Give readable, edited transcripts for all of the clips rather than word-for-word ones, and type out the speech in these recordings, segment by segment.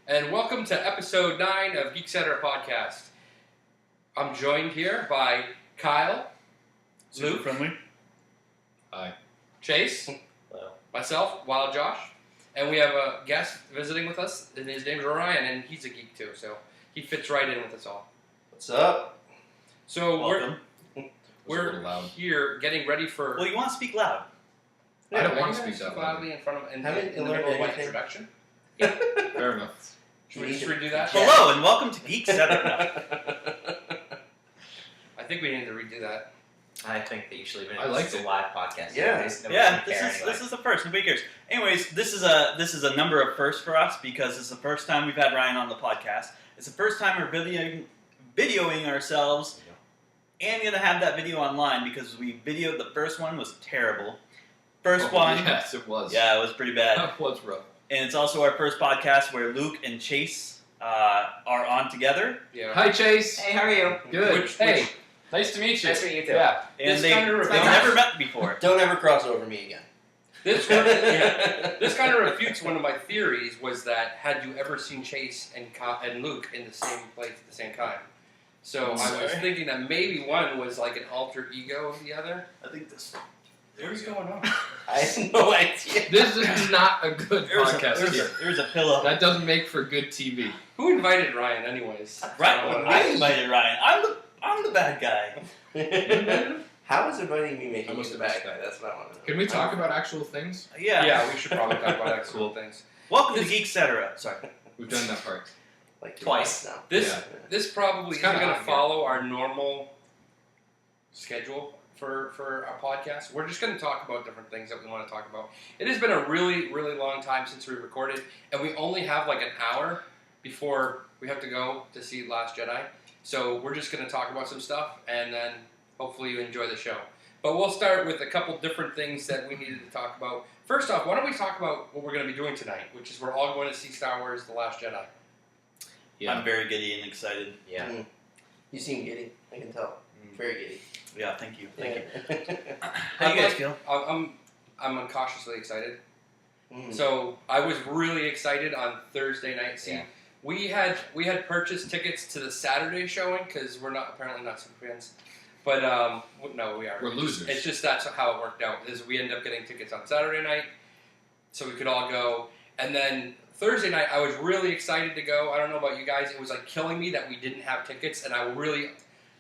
and welcome to episode 9 of Geek-Cetera Podcast. I'm joined here by Kyle, Super Luke, friendly. Hi, Chase, Hello. Myself, Wild Josh, and we have a guest visiting with us, and his name's Ryan, and he's a geek too, so he fits right in with us all. What's up? So Welcome. we're here getting ready for... Well, you want to speak loud. Yeah, I don't want are to you speak gonna that loudly in front of in Haven't the you learned middle of my anything? introduction. Fair enough. Should we just redo that? Yeah. Hello, and welcome to Geek-Cetera. I think we need to redo that. I think that you should leave it. I liked It's a it. live podcast. Yeah. Nobody's Yeah, gonna care anyway. this is the first. Nobody cares. Anyways, this is a number of firsts for us because it's the first time we've had Ryan on the podcast. It's the first time we're videoing ourselves, and gonna have that video online because we videoed the first one was terrible. First one, Yes, it was. yeah, it was pretty bad. That was rough. And it's also our first podcast where Luke and Chase are on together. Yeah. Hi, Chase. Hey, how are you? Good. Which- hey, nice to meet you. Nice to meet you too. Yeah. And This they've kinda never reveals- met before. Don't ever cross over me again. This kind of refutes one of my theories was that had you ever seen Chase and Luke in the same place at the same time? So I was thinking that maybe one was like an alter ego of the other. I think this. What's going on? I have no idea. This is not a good podcast here. There's a pillow. That doesn't make for good TV. Who invited Ryan, anyways? Right, I invited Ryan. I'm the bad guy. How is inviting me I making must you have the bad missed guy? that. That's what I want to know. Can we talk about actual things? Yeah. Yeah, we should probably talk about actual things. Welcome This- to Geek-Cetera. Sorry. We've done that part. Like Twice. now. This probably It's isn't kinda going to hot here. follow our normal schedule for our podcast. We're just going to talk about different things that we want to talk about. It has been a really, really long time since we recorded, and we only have like an hour before we have to go to see Last Jedi. So we're just going to talk about some stuff, and then hopefully you enjoy the show. But we'll start with a couple different things that we needed to talk about. First off, why don't we talk about what we're going to be doing tonight, which is we're all going to see Star Wars The Last Jedi. Yeah. I'm very giddy and excited. Yeah. You seem giddy. I can tell. Very giddy. Yeah, thank you. Thank you. How do you guys feel? I'm cautiously excited. Mm. So I was really excited on Thursday night. See, Yeah. we had purchased tickets to the Saturday showing because we're apparently not super fans. But no, we are. We're losers. It's just that's how it worked out. Is we ended up getting tickets on Saturday night, so we could all go. And then Thursday night, I was really excited to go. I don't know about you guys. It was like killing me that we didn't have tickets, and I really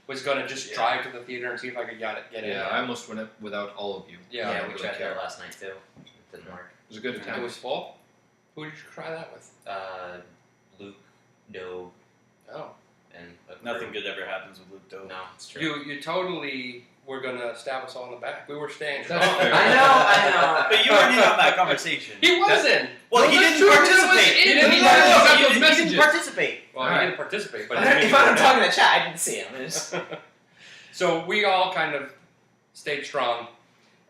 was gonna just drive to the theater and see if I could get in. Yeah, I almost went without all of you. Yeah, Yeah, I we really tried care. that last night too. It didn't work. It was a good It time. was full. Who did you try that with? Luke, no, Oh. and a Nothing crew. good ever happens with Luke Doe. No, it's true. You totally were gonna stab us all in the back. We were staying. That's strong. fair. I know. But you weren't in on that conversation. He wasn't. Well, No, he that's didn't true, because it was participate. in- He didn't he participate. got He those didn't messages. participate. Well, Alright. he didn't participate, but If I'm talking to chat, I didn't see him. It's- So we all kind of stayed strong,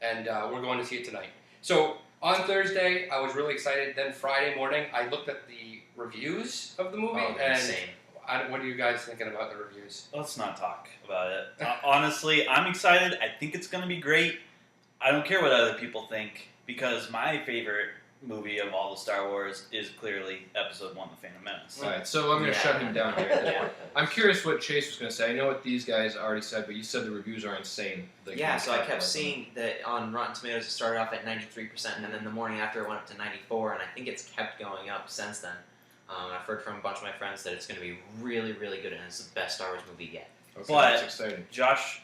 and we're going to see it tonight. So on Thursday, I was really excited. Then Friday morning, I looked at the reviews of the movie, Oh, and insane. what are you guys thinking about the reviews? Let's not talk about it. Honestly, I'm excited. I think it's going to be great. I don't care what other people think because my favorite movie of all the Star Wars is clearly Episode 1, The Phantom Menace. Alright, so I'm going to shut him down here. Yeah. I'm curious what Chase was going to say. I know what these guys already said, but you said the reviews are insane. Yeah, so I kept seeing that on Rotten Tomatoes it started off at 93%, and then the morning after it went up to 94%, and I think it's kept going up since then. I've heard from a bunch of my friends that it's going to be really, really good, and it's the best Star Wars movie yet. Okay, But- that's exciting. Josh,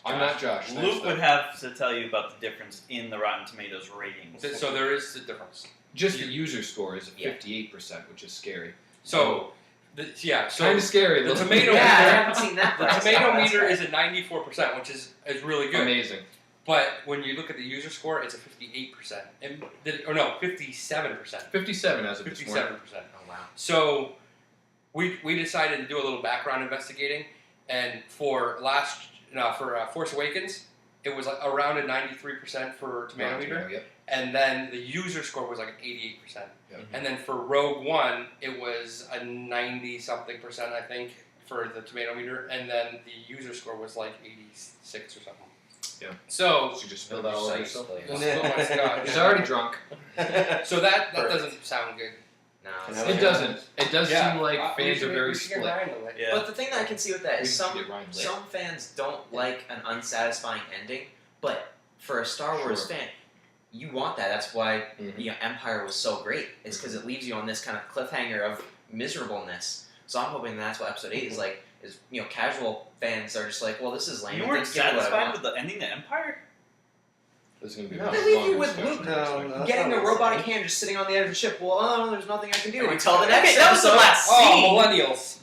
I'm not Josh. Nice Luke though. would have to tell you about the difference in the Rotten Tomatoes ratings. So there is the difference. Just the user score is Yeah. 58%, which is scary. So so Kind of scary. the Those- tomato Yeah, I meter, haven't seen that. the price. tomato Oh, that's meter great. is at 94%, which is really good. Amazing. But when you look at the user score, it's a 58%. Or no, 57%. 57 as of this morning. 57%. Oh, wow. So we decided to do a little background investigating, and for Force Awakens, it was like around a 93% for tomato meter, Yep. and then the user score was like an 88%. Yep. And then for Rogue One, it was a 90-something%, I think, for the tomato meter, and then the user score was like 86 or something. Yeah. So, She just spilled out all over herself. oh my god. She's already drunk. So that Perfect. doesn't sound good. No, It doesn't. It does Yeah. seem like We fans should- are very we should get split. Ryan to win. Yeah. But the thing that I can see with that We is should get Ryan lit. some fans don't like an unsatisfying ending, but for a Star Wars Sure. fan, you want that. That's why Mhm. Empire was so great. Is because it leaves you on this kind of cliffhanger of miserableness. So I'm hoping that's what Episode 8 is like. Is casual fans are just like, well, this is lame. You It weren't didn't give me what I satisfied want. with the ending to Empire? This is going to be No. a They much leave you longer with discussion Luke next No, week. no. Getting a That's not robotic what I'm hand just sitting on the edge of the ship. Well, there's nothing I can do Yeah, until the next Okay, that was the episode. last Oh, scene. millennials.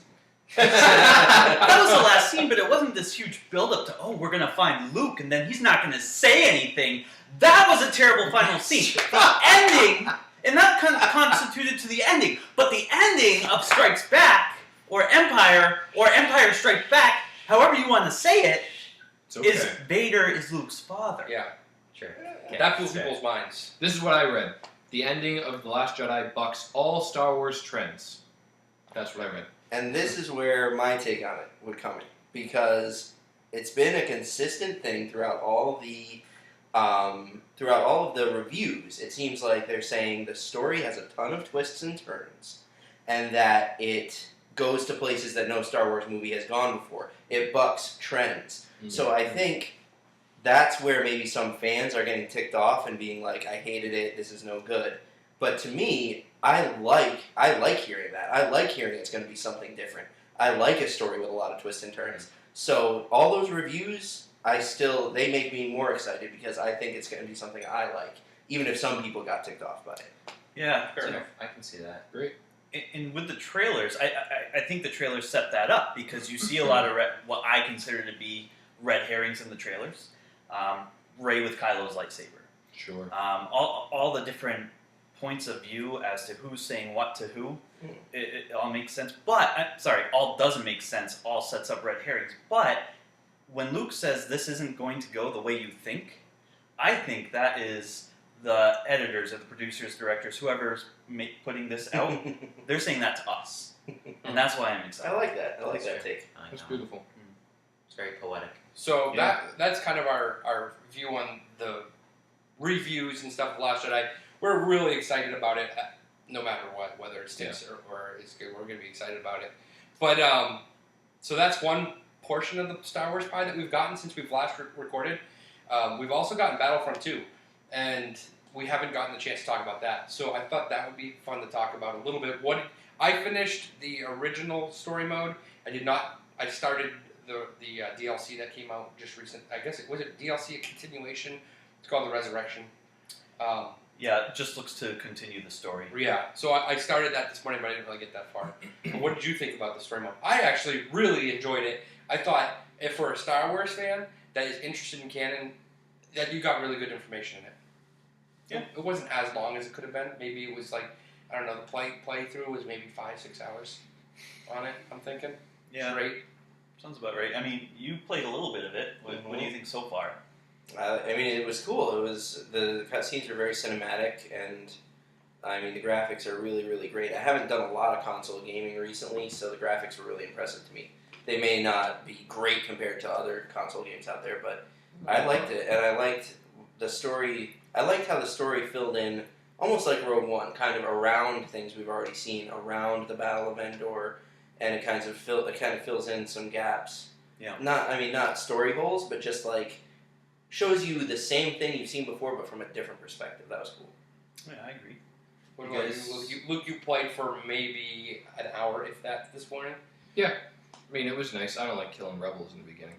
That was the last scene, but it wasn't this huge build-up to, oh, we're gonna find Luke, and then he's not gonna say anything. That was a terrible final scene. The ending, and that constituted to the ending, but the ending of Strikes Back, or Empire Strikes Back, however you want to say it, It's okay. is Vader is Luke's father. Yeah, Sure. that blew Fair. people's minds. This is what I read. The ending of The Last Jedi bucks all Star Wars trends. That's what I read. And this is where my take on it would come in, because it's been a consistent thing throughout all of the reviews. It seems like they're saying the story has a ton of twists and turns, and that it goes to places that no Star Wars movie has gone before. It bucks trends. So I think that's where maybe some fans are getting ticked off and being like, I hated it, this is no good. But to me, I like hearing that. I like hearing it's going to be something different. I like a story with a lot of twists and turns. So all those reviews, they make me more excited because I think it's going to be something I like, even if some people got ticked off by it. Yeah, Fair enough. I can see that. Great. And with the trailers, I think the trailers set that up because you see a lot of what I consider to be red herrings in the trailers. Rey with Kylo's lightsaber. Sure. All the different points of view as to who's saying what to who. It all makes sense. But, all doesn't make sense. All sets up red herrings. But when Luke says this isn't going to go the way you think, I think that is the editors or the producers, directors, whoever's putting this out, they're saying that to us. And that's why I'm excited. I like that. I like that take. I That's know. beautiful. It's very poetic. So Yeah. that's kind of our view on the reviews and stuff of Last Jedi. We're really excited about it, no matter what, whether it stinks or it's good. We're going to be excited about it. But so that's one portion of the Star Wars pie that we've gotten since we've last recorded. We've also gotten Battlefront 2, and we haven't gotten the chance to talk about that. So I thought that would be fun to talk about a little bit. I finished the original story mode. I did not. I started the DLC that came out just recent. I guess was it DLC, a continuation. It's called The Resurrection. Yeah, it just looks to continue the story. Yeah, so I started that this morning, but I didn't really get that far. But what did you think about the story mode? I actually really enjoyed it. I thought if we're a Star Wars fan that is interested in canon, that you got really good information in it. Yeah. It wasn't as long as it could have been. Maybe it was like, I don't know, the playthrough was maybe 5-6 hours on it, I'm thinking. Yeah, Great. sounds about right. I mean, you played a little bit of it. What do you think so far? I mean, it was cool. The cutscenes are very cinematic, and I mean, the graphics are really, really great. I haven't done a lot of console gaming recently, so the graphics were really impressive to me. They may not be great compared to other console games out there, but I liked it, and I liked the story. I liked how the story filled in, almost like Rogue One, kind of around things we've already seen, around the Battle of Endor, and it kind of fills in some gaps. Yeah. Not story holes, but just like shows you the same thing you've seen before, but from a different perspective. That was cool. Yeah, I agree. What You about guys- you, Luke? Luke, you played for maybe an hour, if that, this morning. I mean, it was nice. I don't like killing rebels in the beginning.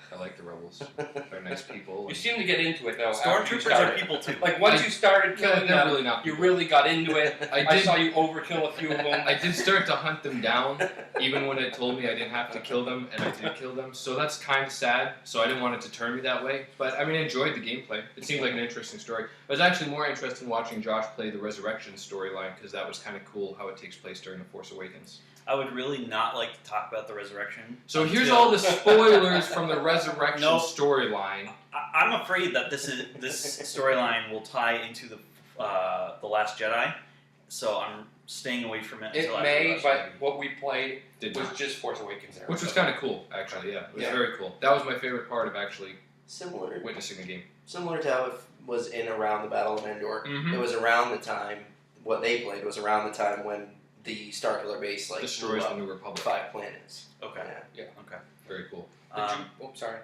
I like the rebels. They're nice people. You and- seem to get into it, though. after you Stormtroopers started. are people too. Like, once you started Yeah, killing they're them, really not you people. really got into it. I I did- saw you overkill a few of them. I did start to hunt them down, even when it told me I didn't have to kill them, and I did kill them. So that's kind of sad. So I didn't want it to turn me that way. But I mean, I enjoyed the gameplay. It seemed like an interesting story. I was actually more interested in watching Josh play the Resurrection storyline because that was kind of cool how it takes place during The Force Awakens. I would really not like to talk about the resurrection. So here's until- all the spoilers from the Resurrection No. storyline. I'm afraid that this storyline will tie into the Last Jedi, so I'm staying away from it. It until may, after the but last movie. what we played Did was not. just Force Awakens there. Which was kind of cool, actually. Yeah, it was Yeah. very cool. That was my favorite part of actually Similar witnessing the game. to how it was in around the Battle of Endor. Mm-hmm. It was around the time what they played was around the time when the Starkiller base like Destroys blew the up New Republic. 5 planets. Okay. Yeah. Okay. Very cool. Sorry.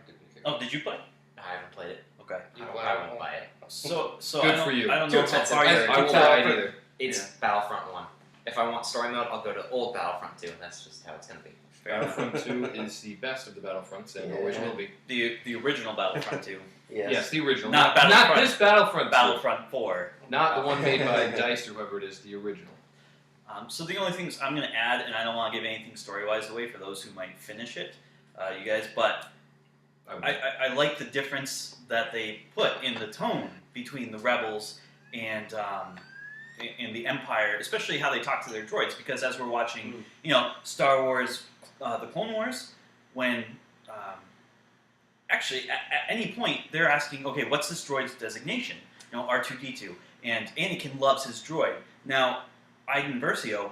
Did you play? I haven't played it. Okay. I won't buy it. So Good I don't, for you. I don't Too know how expensive. far you're. I won't buy it either. It's Battlefront 1. If I want story mode, I'll go to old Battlefront 2, and that's just how it's going to be. Battlefront 2 is the best of the Battlefronts and always will be. The original Battlefront 2. Yes, the original. Not Not Battlefront. this Battlefront 2. Battlefront 4. Not the one made by Dice or whoever it is, the original. So the only things I'm going to add, and I don't want to give anything story-wise away for those who might finish it, you guys, but I like the difference that they put in the tone between the Rebels and the Empire, especially how they talk to their droids, because as we're watching, Star Wars, the Clone Wars, when actually at any point they're asking, okay, what's this droid's designation? R2-D2, and Anakin loves his droid. Now, Iden Versio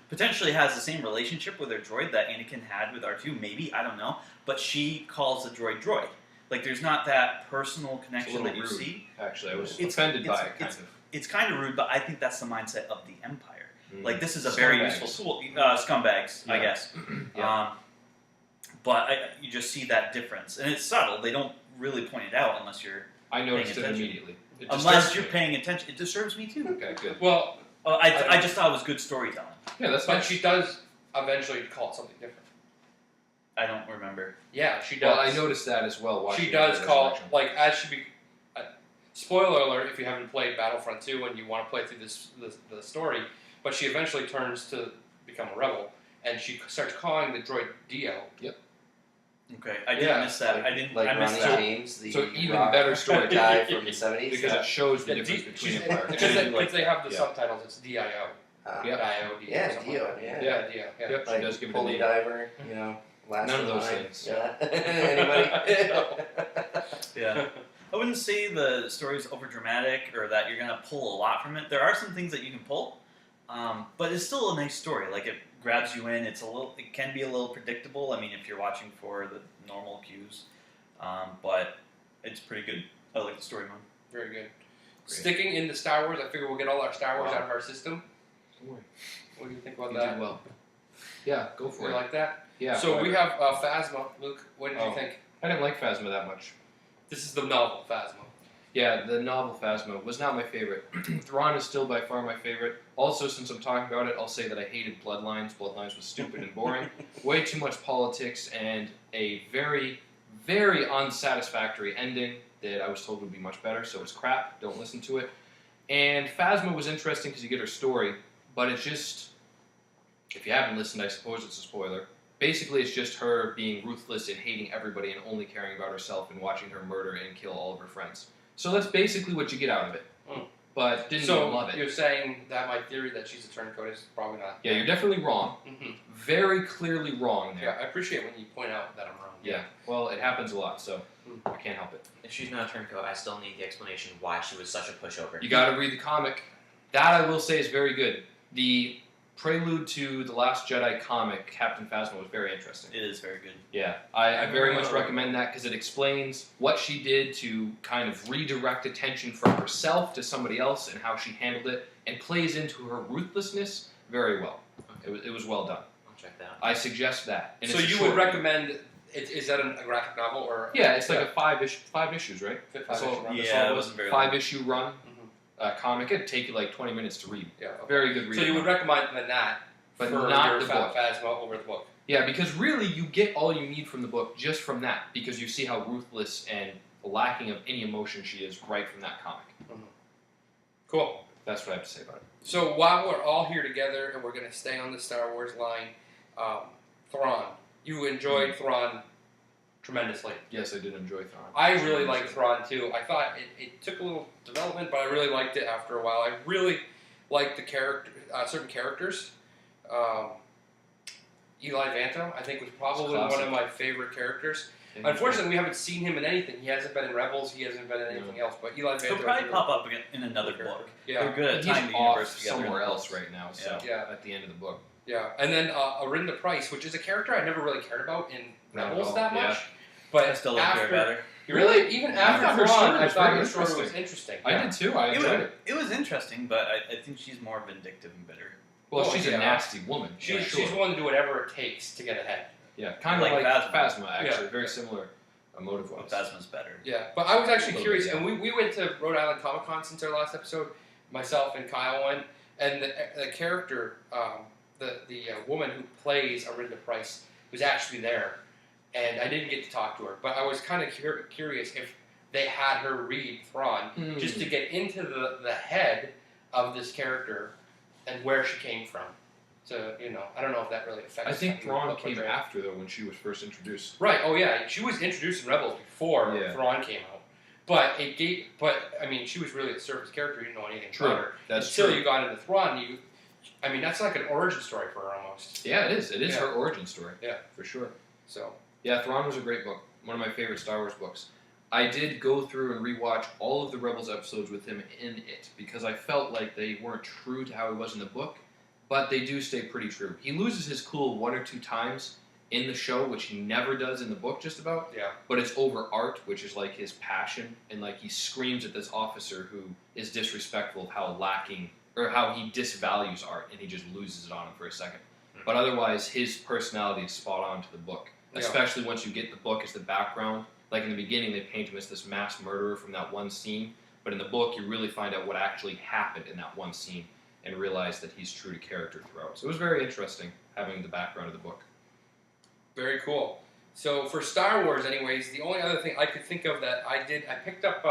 potentially has the same relationship with her droid that Anakin had with R2, maybe, I don't know, but she calls the droid droid. Like, there's not that personal connection that you rude, see. Actually, I was offended by it, kind of. It's kind of rude, but I think that's the mindset of the Empire. Mm. Like, this is a very Scumbags. useful tool. Scumbags, I Yeah. guess. Yeah. But you just see that difference. And it's subtle. They don't really point it out unless you're I noticed it attention. immediately. It unless disturbs you're me. paying attention. It disturbs me, too. Okay, good. Well, I just thought it was good storytelling. Yeah, that's but fine. she does eventually call it something different. I don't remember. Yeah, she does. Well, I noticed that as well. Watching She does call, Resurrection. like, as she be. Spoiler alert if you haven't played Battlefront 2 and you want to play through the story, but she eventually turns to become a rebel, and she starts calling the droid Dio. Okay, I didn't miss that. I missed Ronnie that. James, the So even rock better story guy from the 70s. because it shows the difference between Empire. Because they have the Yeah. subtitles, it's DIO. Yeah. DIO, Yeah, something Dio, like that. yeah. Yeah, Dio. Yeah. Yep, she Like does give it a Holy name. Diver, last None of in those line. things. Yeah. Anybody? Yeah. I wouldn't say the story's over dramatic or that you're gonna pull a lot from it. There are some things that you can pull, but it's still a nice story. Like, it grabs you in. It can be a little predictable. I mean, if you're watching for the normal cues, but it's pretty good. I like the story mode. Very good. Sticking in the Star Wars, I figure we'll get all our Star Wars out of our system. What do you think about You that? did well. Yeah, go for You it. like that? Yeah. So why we not? have Phasma. Luke, what did you Oh. think? I didn't like Phasma that much. This is the novel Phasma. Yeah, the novel Phasma was not my favorite. Thrawn is still by far my favorite. Also, since I'm talking about it, I'll say that I hated Bloodlines. Bloodlines was stupid and boring. Way too much politics and a very, very unsatisfactory ending that I was told would be much better, so it's crap. Don't listen to it. And Phasma was interesting because you get her story, but it's just, if you haven't listened, I suppose it's a spoiler. Basically, it's just her being ruthless and hating everybody and only caring about herself and watching her murder and kill all of her friends. So that's basically what you get out of it. But didn't even love it. You're saying that my theory that she's a turncoat is probably not. Yeah, you're definitely wrong. Mm-hmm. Very clearly wrong there. Yeah, I appreciate when you point out that I'm wrong. Yeah, well, it happens a lot, so I can't help it. If she's not a turncoat, I still need the explanation why she was such a pushover. You gotta read the comic. That, I will say, is very good. The prelude to the Last Jedi comic, Captain Phasma, was very interesting. It is very good. Yeah, I very much recommend that because it explains what she did to kind of redirect attention from herself to somebody else and how she handled it, and plays into her ruthlessness very well. It was well done. I'll check that out. I suggest that. And So it's a you short would read. recommend? Is that a graphic novel or? Yeah, it's like a five issues, right? Five issue run. Yeah, it wasn't very long. 5-issue run comic. It'd take you like 20 minutes to read. Yeah. Okay. Very good reading. So you would recommend that, But for not your the book. Phasma over the book. Yeah, because really you get all you need from the book just from that, because you see how ruthless and lacking of any emotion she is right from that comic. Cool. That's what I have to say about it. So while we're all here together and we're going to stay on the Star Wars line, Thrawn. You enjoyed Thrawn tremendously. Yes, I did enjoy Thrawn. I really liked Thrawn too. I thought it took a little development, but I really liked it after a while. I really liked the character, certain characters. Eli Vanto, I think, was probably one classic. of my favorite characters. Unfortunately, we haven't seen him in anything. He hasn't been in Rebels. He hasn't been in anything else. But Eli Vanto. He'll probably pop up again in another book. Yeah. They're good at He's tying the off universe together. somewhere else right now, so Yeah. at the end of the book. Yeah, and then Arinda Price, which is a character I never really cared about in Not at Rebels all, that yeah. much. But I still like her after, better. Really? Even after thought her Thrawn, story I was thought very her story was interesting. interesting. I did too. I enjoyed it. It was interesting, but I think she's more vindictive and bitter. Well, Oh, she's yeah. a nasty woman. She's for sure. willing to do whatever it takes to get ahead. Yeah, kind of Like like Phasma. Phasma, actually. Very similar motive-wise. But Phasma's better. Yeah, but I was actually A little curious, bit, yeah. and we went to Rhode Island Comic Con since our last episode. Myself and Kyle went, and the character, the woman who plays Arinda Price was actually there, and I didn't get to talk to her, but I was kind of curious if they had her read Thrawn just to get into the head of this character and where she came from. So, I don't know if that really affects. I think how you Thrawn look came at her. after, though, when she was first introduced. Right. Oh yeah, she was introduced in Rebels before Yeah. Thrawn came out. But I mean, she was really a surface character. You didn't know anything True. about her That's until true. you got into Thrawn. I mean, that's like an origin story for her almost. Yeah, it is. It is Yeah. her origin story. Yeah. For sure. So Yeah, Thrawn was a great book. One of my favorite Star Wars books. I did go through and rewatch all of the Rebels episodes with him in it because I felt like they weren't true to how he was in the book, but they do stay pretty true. He loses his cool one or two times in the show, which he never does in the book just about, yeah, but it's over art, which is like his passion, and like he screams at this officer who is disrespectful of how lacking, or how he disvalues art, and he just loses it on him for a second. But otherwise, his personality is spot on to the book, Yeah. especially once you get the book as the background. Like in the beginning, they paint him as this mass murderer from that one scene, but in the book, you really find out what actually happened in that one scene and realize that he's true to character throughout. So it was very interesting having the background of the book. very cool. So for Star Wars, anyways, the only other thing I could think of that I picked up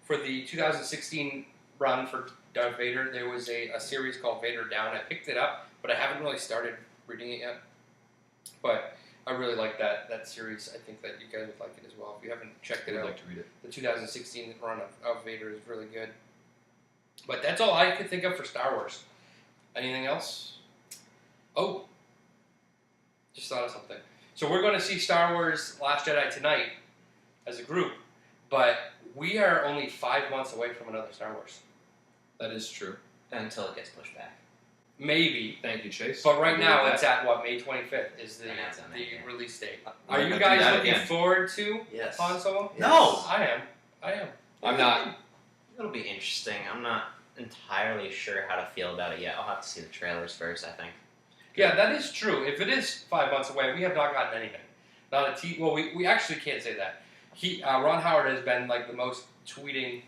for the 2016 run for Darth Vader. There was a series called Vader Down. I picked it up, but I haven't really started reading it yet. But I really like that series. I think that you guys would like it as well. If you haven't checked I it would out, like to read it. the 2016 run of Vader is really good. But that's all I could think of for Star Wars. Anything else? Oh, just thought of something. So we're going to see Star Wars Last Jedi tonight as a group, but we are only 5 months away from another Star Wars. That is true. Until it gets pushed back. Maybe. Thank you, Chase. But right I now believe it's that. at, May 25th is the And that's on May, yeah. release date. I'm Are gonna you do guys that looking again. forward to Yes. Han Solo? Yes. No! I am. I'm not. It'll be interesting. I'm not entirely sure how to feel about it yet. I'll have to see the trailers first, I think. Yeah, that is true. If it is 5 months away, we have not gotten anything. Not a well, we actually can't say that. Ron Howard has been like the most tweeting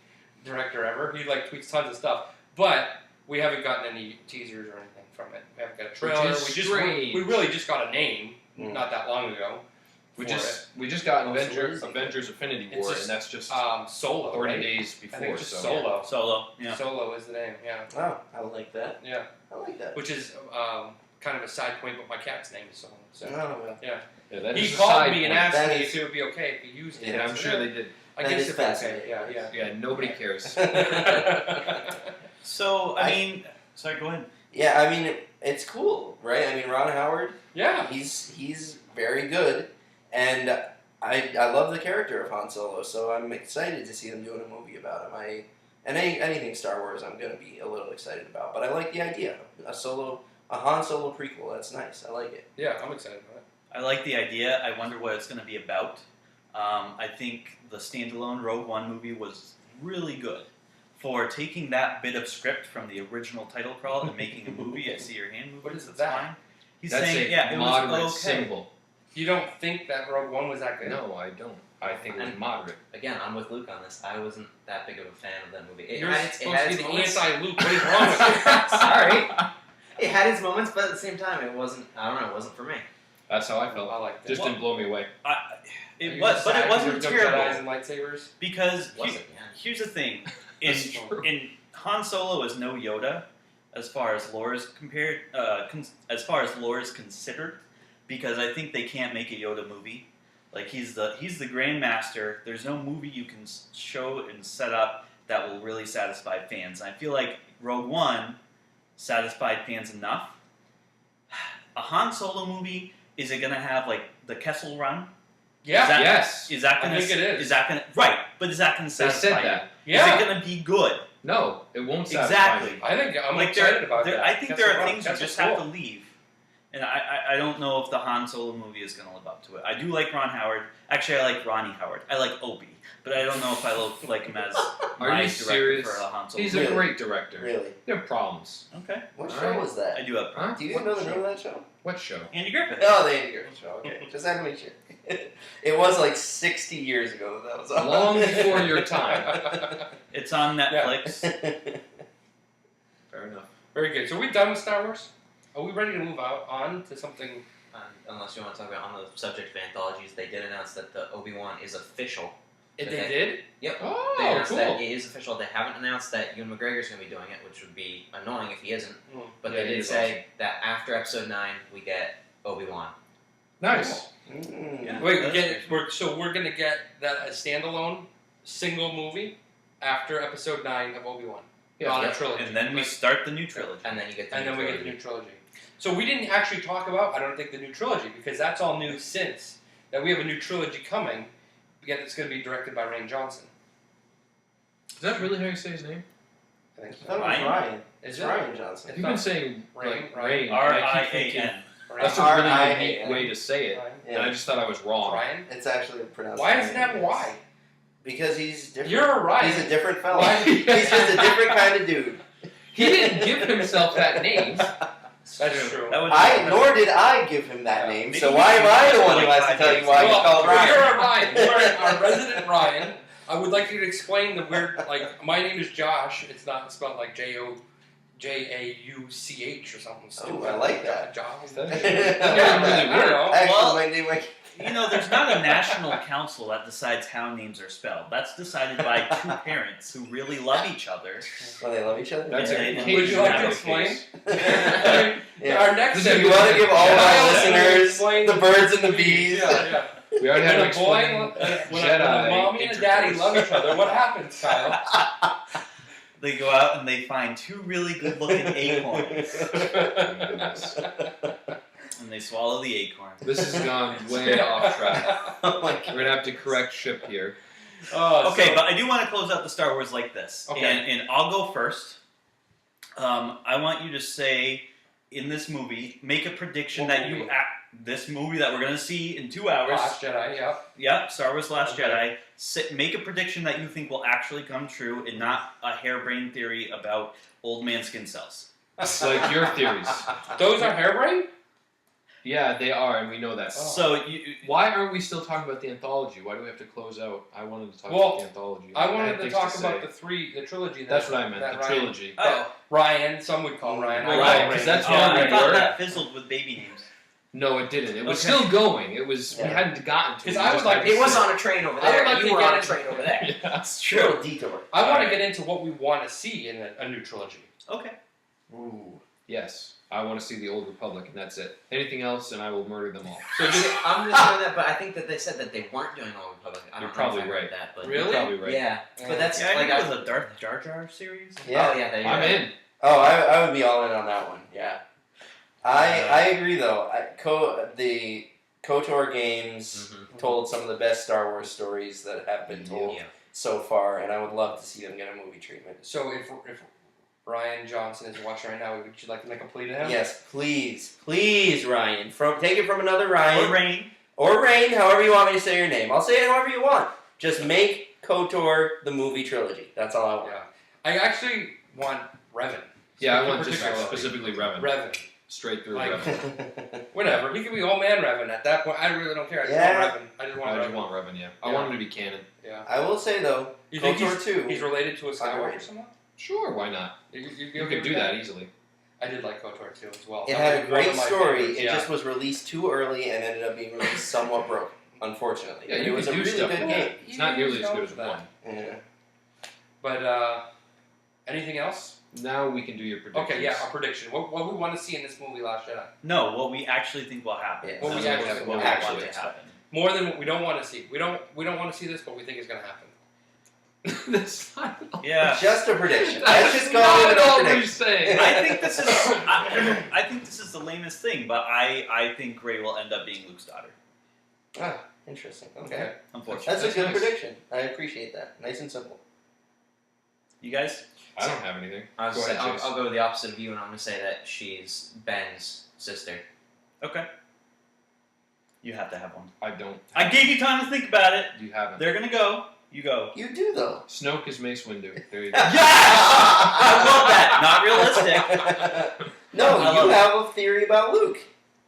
director ever. He like tweets tons of stuff, but we haven't gotten any teasers or anything from it. We haven't got a trailer. Which is strange. We really just got a name not that long ago. We for just got Oh, so Avengers easy. Infinity It's War, just, and that's just Solo. 30 right? days I before. think it's just so Solo. Solo, yeah. Solo is the name. Yeah, Oh, I like that. yeah. I like that. Which is kind of a side point, but my cat's name is Solo. So Oh, well. yeah. Yeah, that He is a called side me and point. asked That me is- if it would be okay if he used it. Yeah, And I'm I said, sure they did. I That guess is if it's okay. fascinating. Yeah. Yeah, nobody cares. So, I mean, sorry, go ahead. Yeah, I mean, it's cool, right? I mean, Ron Howard, Yeah. he's very good, and I love the character of Han Solo, so I'm excited to see them doing a movie about him. Anything Star Wars, I'm gonna be a little excited about, but I like the idea. A Han Solo prequel. That's nice. I like it. Yeah, I'm excited about it. I like the idea. I wonder what it's going to be about. I think the standalone Rogue One movie was really good for taking that bit of script from the original title crawl and making a movie. I see your hand moving. What is That's that? fine. He's That's saying, a yeah, it moderate was okay. symbol. You don't think that Rogue One was that good? No, I don't. I think it was And- moderate. Again, I'm with Luke on this. I wasn't that big of a fan of that movie. It You're had its, it supposed had to its be the moments. anti-Luke. What is wrong with you? Sorry. It had its moments, but at the same time, it wasn't. I don't know. It wasn't for me. That's how I felt. I like that. Just didn't blow me away. Are It you was, just but sad it 'cause wasn't there's no Jedis terrible and lightsabers? because Was it? Yeah. here's the thing: That's true. in Han Solo is no Yoda, as far as lore is compared, as far as lore is considered, because I think they can't make a Yoda movie. Like he's the Grandmaster. There's no movie you can show and set up that will really satisfy fans. And I feel like Rogue One satisfied fans enough. A Han Solo movie, is it gonna have like the Kessel Run? Yeah. Is that- Yes. Is that I gonna? think it is. Is that gonna? Right, but is that gonna They satisfy said you? that. Yeah. Is it gonna be good? No, it won't satisfy Exactly. me. I think I'm Like excited about that. I think That's there a are rock. things you That's just cool. have to leave. And I don't know if the Han Solo movie is going to live up to it. I do like Ron Howard. Actually, I like Ronnie Howard. I like Obi. But I don't know if I like him as Are my you director serious? for Han Solo. He's Really? a great director. Really? You have problems. Okay. What All show right. was that? I do have Huh? Do you even know the name of that show? What show? Andy Griffith. Oh, the Andy Griffith Show. Okay, just had to make sure. It was like 60 years ago that was on. Long before your time. It's on Netflix. Fair enough. Very good. So are we done with Star Wars? Are we ready to move on to something? Unless you want to talk about on the subject of anthologies, they did announce that the Obi-Wan is official. They Okay. did? Yep. Oh, They announced cool. that it is official. They haven't announced that Ewan McGregor's going to be doing it, which would be annoying if he isn't. But Yeah, they he did is say that after Episode 9, we get Obi-Wan. Nice. Yeah. Wait, That's we're gonna get that a standalone single movie after Episode 9 of Obi-Wan, not a trilogy. And then we start the new trilogy. And then you get the And new then we get the trilogy. new trilogy. So we didn't actually talk about, I don't think, the new trilogy, because that's all news since that we have a new trilogy coming. Yet it's going to be directed by Rian Johnson. Is that really how you say his name? I think I so. thought it was Ryan. Is It's it? Ryan Johnson. You've been saying like Rain. R-I-A-N. That's a really unique way to say it. Ryan. And I just thought I was wrong. Ryan? It's actually pronounced. Why does it Ryan, have yes. Y? Because he's different. You're a Ryan. He's a different fella. Why- He's just a different kind of dude. He didn't give himself that name. That's true. That would Nor did I give him that name. Maybe So he why am I the was one who like has to 5 tell years. you why he's called Well, Ryan? you're a Ryan. You're our resident Ryan. I would like you to explain the weird, like, my name is Josh. It's not spelled like Jauch or something stupid. I like that. Josh. That's Yeah, really I don't know. Actually, Well- my name. You know, there's not a national council that decides how names are spelled. That's decided by two parents who really love each other. Well, they love each other. That's Yeah, a yeah. case. Would you like to Not a explain? case. Yeah. Our next Does Do you want to give all of Yeah, our listeners explain the birds and the bees? Yeah. We already had to When a boy, explain when a Jedi mommy and a daddy intercourse. love each other, what happens, Kyle? They go out and they find two really good-looking acorns, Oh my goodness. and they swallow the acorn. This has gone way off track. Oh my We're god. gonna have to correct ship here. Okay, but I do want to close out the Star Wars like this, Okay. and I'll go first. I want you to say in this movie, make a prediction What that movie? you this movie that we're going to see in 2 hours. Last Jedi, yeah. Yep, Star Wars: Last Okay. Jedi. Make a prediction that you think will actually come true, and not a harebrained theory about old man skin cells. It's like your theories. Those are harebrained? Yeah, they are, and we know that. Oh. So you, Why aren't we still talking about the anthology? Why do we have to close out? I wanted to talk Well, about the anthology. I had wanted to things talk say. about the trilogy. That's what I meant. that The Ryan- trilogy. oh, Ryan, some would call Ryan. I Right, call because Ryan. that's oh, what I we thought were. that fizzled with baby names. No, it didn't. It was Okay. still going. It was. We Yeah. hadn't gotten to it. Because We I just would like had to- to It was sit. on a train over I would there. like to You were get on a into- train over there. Yeah. That's Little detour. I want to Alright. get into what we want to see in a new trilogy. Okay. Ooh. Yes, I want to see the Old Republic, and that's it. Anything else, and I will murder them all. So just, I'm just doing that, but I think that they said that they weren't doing Old Republic. I don't You're know probably if I right. read that, but Really? You're probably right. yeah. But that's Yeah, I like think it was a Darth Jar Jar series. Yeah. Oh yeah, there you I'm go. in. Oh, I would be all in on that one. Yeah. I agree though. The KOTOR games Mhm. told some of the best Star Wars stories that have been told Yeah. so far, and I would love to see them get a movie treatment. so if Ryan Johnson is watching right now, would you like to make a plea to him? Yes, please, Ryan. Take it from another Or Ryan Rain. or Rain, however you want me to say your name. I'll say it however you want. Just make KOTOR the movie trilogy. That's all I want. Yeah. I actually want Revan. Yeah, I want just Particularly. specifically Revan. Revan. Straight through Like- Revan. Whatever. He could be old man Revan at that point. I really don't care. I just Yeah. want Revan. I just want I Revan. just want Revan, yeah. I Yeah. want him to be canon. Yeah. I will say though, You think KOTOR 2. he's related to a Skywalker Underrated. someone? Sure, why not? You You agree could do with that easily. I did like KOTOR 2 as well. It That had was a one great of my story. favorites. It Yeah. just was released too early and ended up being released somewhat broken, unfortunately. Yeah, But you it was can a do really stuff good with game. that. It's not nearly as good as that. one. Yeah. But anything else? Now we can do your predictions. Okay, yeah, our prediction. What we want to see in this movie, Last Jedi. No, what we actually think will happen. Yeah. What we That's actually what we actually want to expect. happen. More than what we don't want to see. We don't want to see this, but we think it's going to happen. That's not Yeah. Just a prediction. That's Let's just go not with a all we're prediction. saying. I think this is. I think this is the lamest thing, but I think Rey will end up being Luke's daughter. Ah, interesting. Okay. Unfortunately, That's a That's good nice. prediction. I appreciate that. Nice and simple. you guys. I don't have anything. I was Go gonna say, ahead, Chase. I'll go the opposite of you, and I'm gonna say that she's Ben's sister. Okay. You have to have one. I don't. I gave you time to think about it. You haven't. They're gonna go. You go. You do though. Snoke is Mace Windu. There you go. Yes! I love that. Not realistic. No, I you love have a theory about Luke.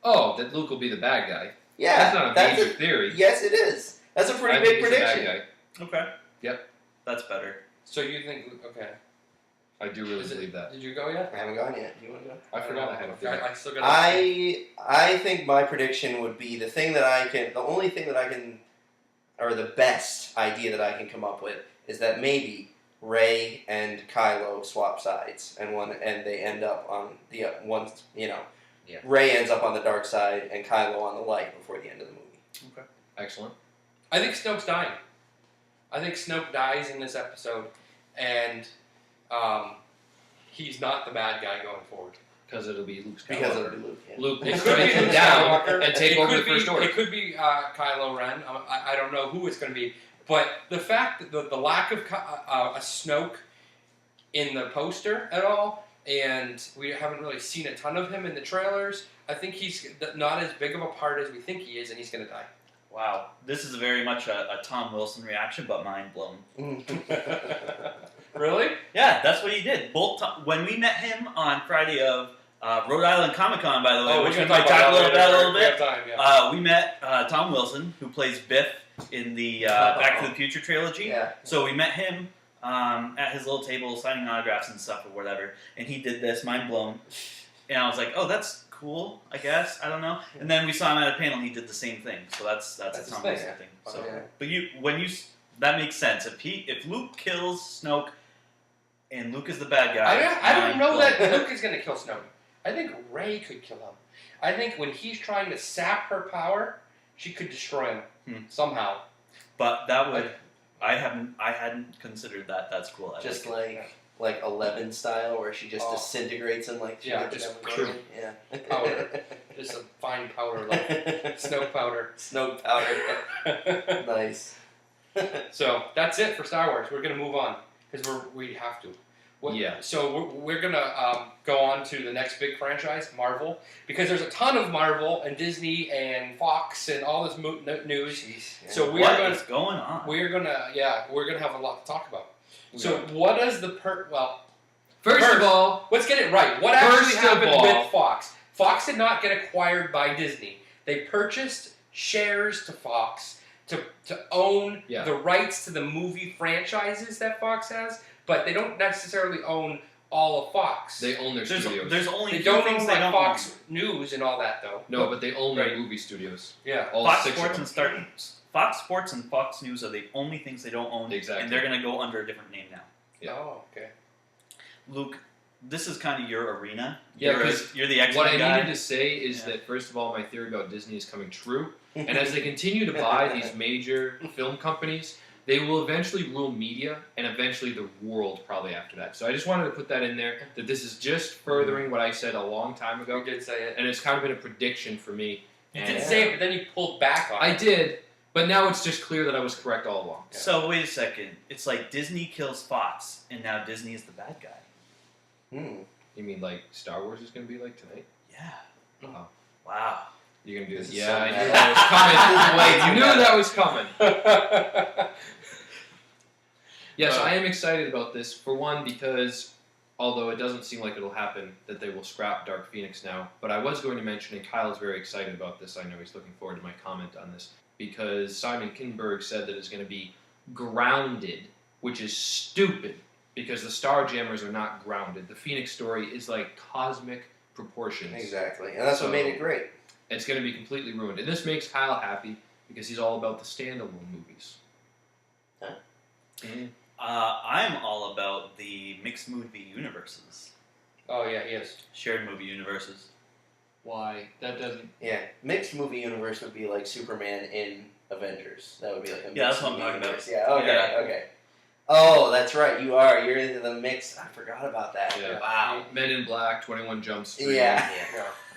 Oh, that Luke will be the bad guy. Yeah, That's not a major theory. Yes, it is. That's a pretty I big think he's the prediction. bad guy. Okay. Yep. That's better. So you think? Okay. I do really believe that. Did you go yet? I haven't gone yet. Do you want to go? I forgot I had a theory. I still got. I think my prediction would be the only thing that I can, or the best idea that I can come up with is that maybe Rey and Kylo swap sides, and they end up on the one. Yeah. Rey ends up on the dark side and Kylo on the light before the end of the movie. Okay. Excellent. I think Snoke's dying. I think Snoke dies in this episode, and he's not the bad guy going forward. Because it'll be Luke Skywalker. Because it'll be Luke. Yeah. Luke will It strike could be him Luke down Skywalker. and take It over could the First be- Order. It could be Kylo Ren. I don't know who it's going to be. But the fact that the lack of a Snoke in the poster at all, and we haven't really seen a ton of him in the trailers, I think he's not as big of a part as we think he is, and he's going to die. Wow. This is very much a Tom Wilson reaction, but mind blown. Really? Yeah, that's what he did. When we met him on Friday of Rhode Island Comic Con, by the way, which we might talk a little bit. We met Tom Wilson, who plays Biff in the Back to the Future trilogy. Yeah. So we met him at his little table signing autographs and stuff or whatever, and he did this, mind blown. And I was like, oh, that's cool, I guess. I don't know. And then we saw him at a panel, and he did the same thing. So that's a his Tom thing, Wilson yeah. thing. Oh, So, yeah. that makes sense. If Luke kills Snoke, and Luke is the bad guy, I don't know mind that blown. Luke is going to kill Snoke. I think Rey could kill him. I think when he's trying to sap her power, she could destroy him somehow. But that would, I hadn't considered that. That's cool. I Just like it. like 11 style, where she just disintegrates him like Yeah, she just did yeah. powder. Just a fine powder, like Snoke powder. Snoke powder. Nice. So that's it for Star Wars. We're gonna move on because we have to. Yeah. So we're gonna go on to the next big franchise, Marvel, because there's a ton of Marvel and Disney and Fox and all this news. Jeez, yeah. So What is going on? we're gonna have a lot to talk about. So what does First of all, let's get it right. What actually First of happened all- with Fox? Fox did not get acquired by Disney. They purchased shares to Fox to own Yeah. the rights to the movie franchises that Fox has, but they don't necessarily own all of Fox. they own their studios. There's only They a few don't things own they like don't Fox own. News and all that though. No, but they own their Right. movie studios. Yeah. All Fox 6 Sports of them. and Fox Sports and Fox News are the only things they don't own, Exactly. and they're going to go under a different name now. Yeah. Oh, okay. Luke, this is kind of your arena. Yeah, you're, 'cause you're the X-Men What I guy. needed to say is that, first of all, my theory about Disney is coming true. And as they continue to buy these major film companies, they will eventually rule media and eventually the world probably after that. So I just wanted to put that in there, that this is just furthering what I said a long time ago. You did say it. And it's kind of been a prediction for me. You And did say it, but then you pulled back on it. I did, but now it's just clear that I was correct all along. Yeah. So wait a second. It's like Disney kills Fox, and now Disney is the bad guy. You mean like Star Wars is going to be like tonight? Yeah. Oh. Wow. You're going to do This this? is Yeah, so I bad. knew that was coming. Way too I knew bad. that was coming. Yes, Uh, I am excited about this. For one, because although it doesn't seem like it'll happen, that they will scrap Dark Phoenix now. But I was going to mention, and Kyle's very excited about this. I know he's looking forward to my comment on this because Simon Kinberg said that it's going to be grounded, which is stupid because the Starjammers are not grounded. The Phoenix story is like cosmic proportions. Exactly, and that's what So- made it great. It's going to be completely ruined, and this makes Kyle happy because he's all about the standalone movies. Huh? Mm. I'm all about the mixed movie universes, Oh yeah, he is. shared movie universes. Why? That doesn't. Yeah, mixed movie universe would be like Superman in Avengers. That would be like a mixed Yeah, that's what I'm movie talking about. universe. Yeah, okay, Yeah. okay. Oh, that's right. You're into the mix. I forgot about that. Yeah. Wow. Men in Black, 21 Jump Street. Yeah.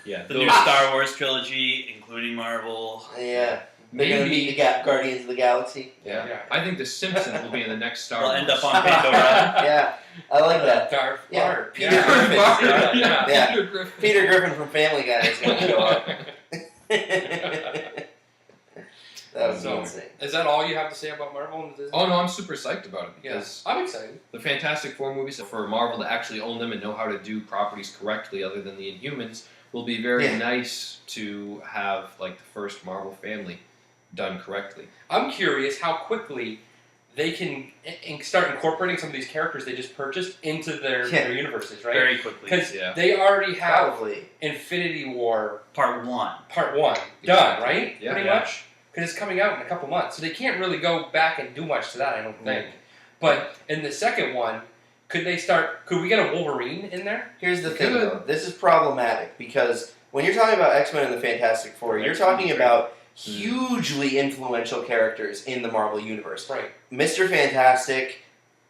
Yeah. The new Star Wars trilogy, including Marvel. Yeah. They're gonna Maybe. be the Guardians of the Galaxy. Yeah. Yeah. I think The Simpsons will be in the next Star They'll Wars. end up on Pandora. Yeah, I like that. Darth Yeah. Bart. Peter Yeah. Griffin. Yeah. Yeah. Peter Griffin. Peter Griffin from Family Guy is gonna show up. That would be So, insane. Is that all you have to say about Marvel and Disney? Oh no, I'm super psyched about it because I'm excited. the Fantastic Four movies, for Marvel to actually own them and know how to do properties correctly, other than the Inhumans, will be very nice to have like the first Marvel family done correctly. I'm curious how quickly they can start incorporating some of these characters they just purchased into their universes, right? Very quickly. Because they already have Probably. Infinity War Part 1. Part 1 done, right? Yeah. Pretty much. Because it's coming out in a couple months. So they can't really go back and do much to that, I don't think. But in the second one, could we get a Wolverine in there? Here's the thing, though. This is problematic because when you're talking about X-Men and the Fantastic Four, you're talking about hugely influential characters in the Marvel Universe. Right. Mr. Fantastic,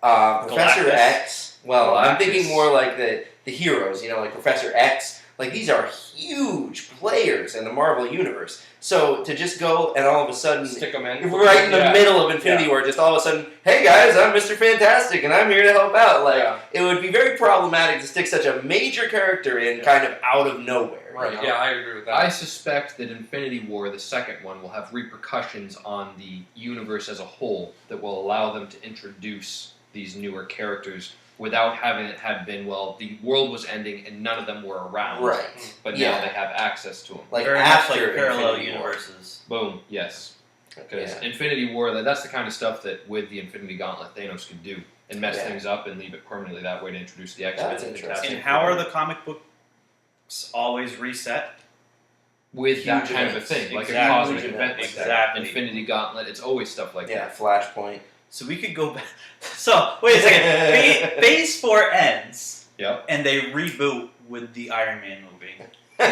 Professor Galactus. X. Well, I'm Galactus. thinking more like the heroes, like Professor X. Like, these are huge players in the Marvel Universe. So to just go and all of a sudden, Stick them in. right in the middle of Infinity War, just all of a sudden, hey guys, I'm Mr. Fantastic and I'm here to help out. Like, it would be very problematic to stick such a major character in kind of out of nowhere. Right, you know? yeah, I agree with that. I suspect that Infinity War, the second one, will have repercussions on the universe as a whole that will allow them to introduce these newer characters without having it had been, the world was ending and none of them were around. Right. But Yeah. now they have access to them. Like Very much after like parallel Infinity War. universes. Boom, yes. Because Yeah. Infinity War, that's the kind of stuff that with the Infinity Gauntlet, Thanos could do and mess Yeah. things up and leave it permanently that way to introduce the X-Men. That's and interesting. Fantastic And how Four. are the comic books always reset? With that Huge kind events. of a thing, like Exactly. a cosmic Huge event events. like that. Exactly. Infinity Gauntlet, it's always stuff like Yeah, that. Flashpoint. So we could go back. So, wait a second. Phase 4 ends, Yep. and they reboot with the Iron Man movie. No.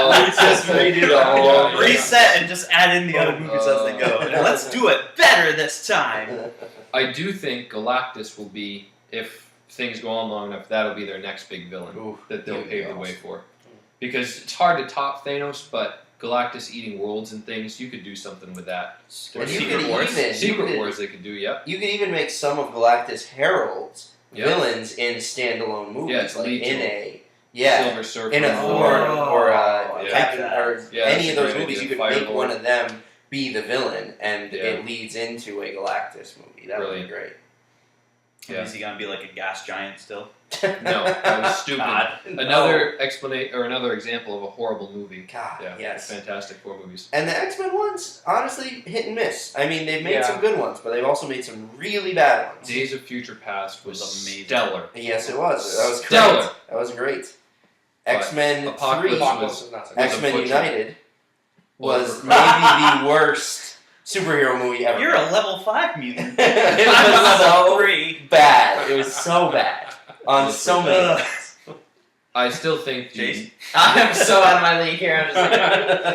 We just read it all. Reset and just add in the other movies as they go. And let's do it better this time. I do think Galactus will be, if things go on long enough, that'll be their next big villain Ooh, that they'll he would pave be the way awesome. for. Because it's hard to top Thanos, but Galactus eating worlds and things, you could do something with that. And you Secret could Wars. even- Secret Wars they could do, yep. You could even make some of Galactus Herald's Yep. villains in standalone movies, Yeah, it's like lead to in it. a Silver Surfer. in a Thor or I like Captain that. or Yeah, any that's of a those great movies. idea. You could Fire make Lord. one of them be the villain, and Yeah. it leads into a Galactus movie. That would be Brilliant. great. Yeah. Is he gonna be like a gas giant still? No, that was stupid. God. Another explanation or another example of a horrible movie. God, Yeah, yes. Fantastic Four movies. And the X-Men ones, honestly, hit and miss. I mean, they've made Yeah. some good ones, but they've also made some really bad ones. Days of Future Past was Was amazing. stellar. Yes, it was. That was great. Stellar. That was great. But X-Men Apocalypse 3, Apocalypse is not so good. was a X-Men butcher. United was Over- maybe the worst superhero movie ever. You're a level 5 mutant. It I'm a was level so 3. bad. It was so bad on so many. Ugh. I still think the Jason? I'm so out of my league here. I'm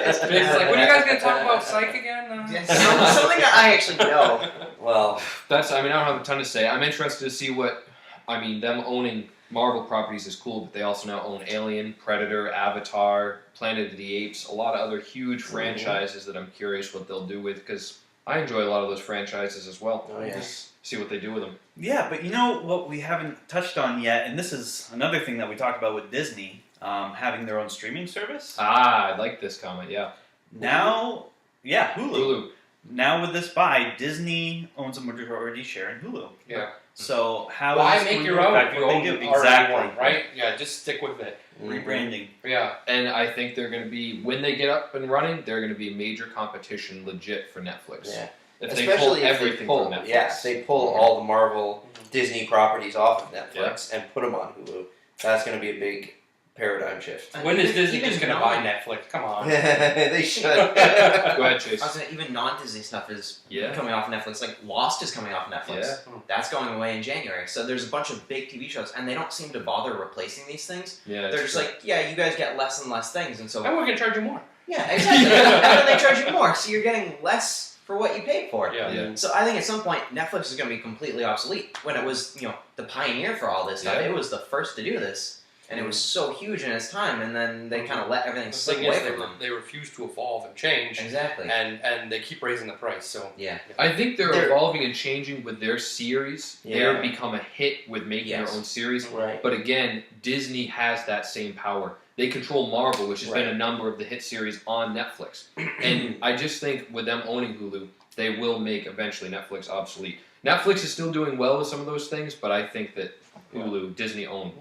just like, Jason's like, when are you guys going to talk about Psych again? something that I actually know. Well, that's. I don't have a ton to say. I'm interested to see what. Them owning Marvel properties is cool, but they also now own Alien, Predator, Avatar, Planet of the Apes, a lot of other huge franchises that I'm curious what they'll do with, because I enjoy a lot of those franchises as well. Oh, yeah. Just see what they do with them. Yeah, but you know what we haven't touched on yet, and this is another thing that we talked about with Disney, having their own streaming service. Ah, I like this comment. Yeah, Now, yeah, Hulu. Hulu. Now with this buy, Disney owns a majority share in Hulu. Yeah. So how Why is this make going your to own affect if you what own they do? already Exactly. one, right? Yeah, just stick with it. Rebranding. Yeah. And I think they're going to be, when they get up and running, they're going to be major competition legit for Netflix. Yeah. If they pull everything from Netflix. Yeah, if they pull all the Marvel Disney properties off of Netflix and put them on Hulu, that's going to be a big paradigm shift. When is Disney Even just going to buy Netflix? Come on. They should. Go ahead, Chase. I was saying, even non-Disney stuff is Yeah. coming off Netflix. Like Lost is coming off Netflix. Yeah. That's going away in January. So there's a bunch of big TV shows, and they don't seem to bother replacing these things. Yeah, They're just like, yeah, you guys get less and less things, and so And we're going to charge you more. yeah, exactly. And then they charge you more, so you're getting less for what you paid for. Yeah. Yeah. So I think at some point Netflix is going to be completely obsolete. When it was, the pioneer for all this stuff, Yeah. it was the first to do this. and it was so huge in its time, and then they kind of let everything The slip thing away is, from them. they refuse to evolve and change, Exactly. and they keep raising the price. So Yeah. I think they're They're- evolving and changing with their series. Yeah. They've become a hit with making Yes. their own series. Right. But again, Disney has that same power. They control Marvel, which has been Right. a number of the hit series on Netflix. And I just think with them owning Hulu, they will make eventually Netflix obsolete. Netflix is still doing well with some of those things, but I think that Hulu, Disney owned,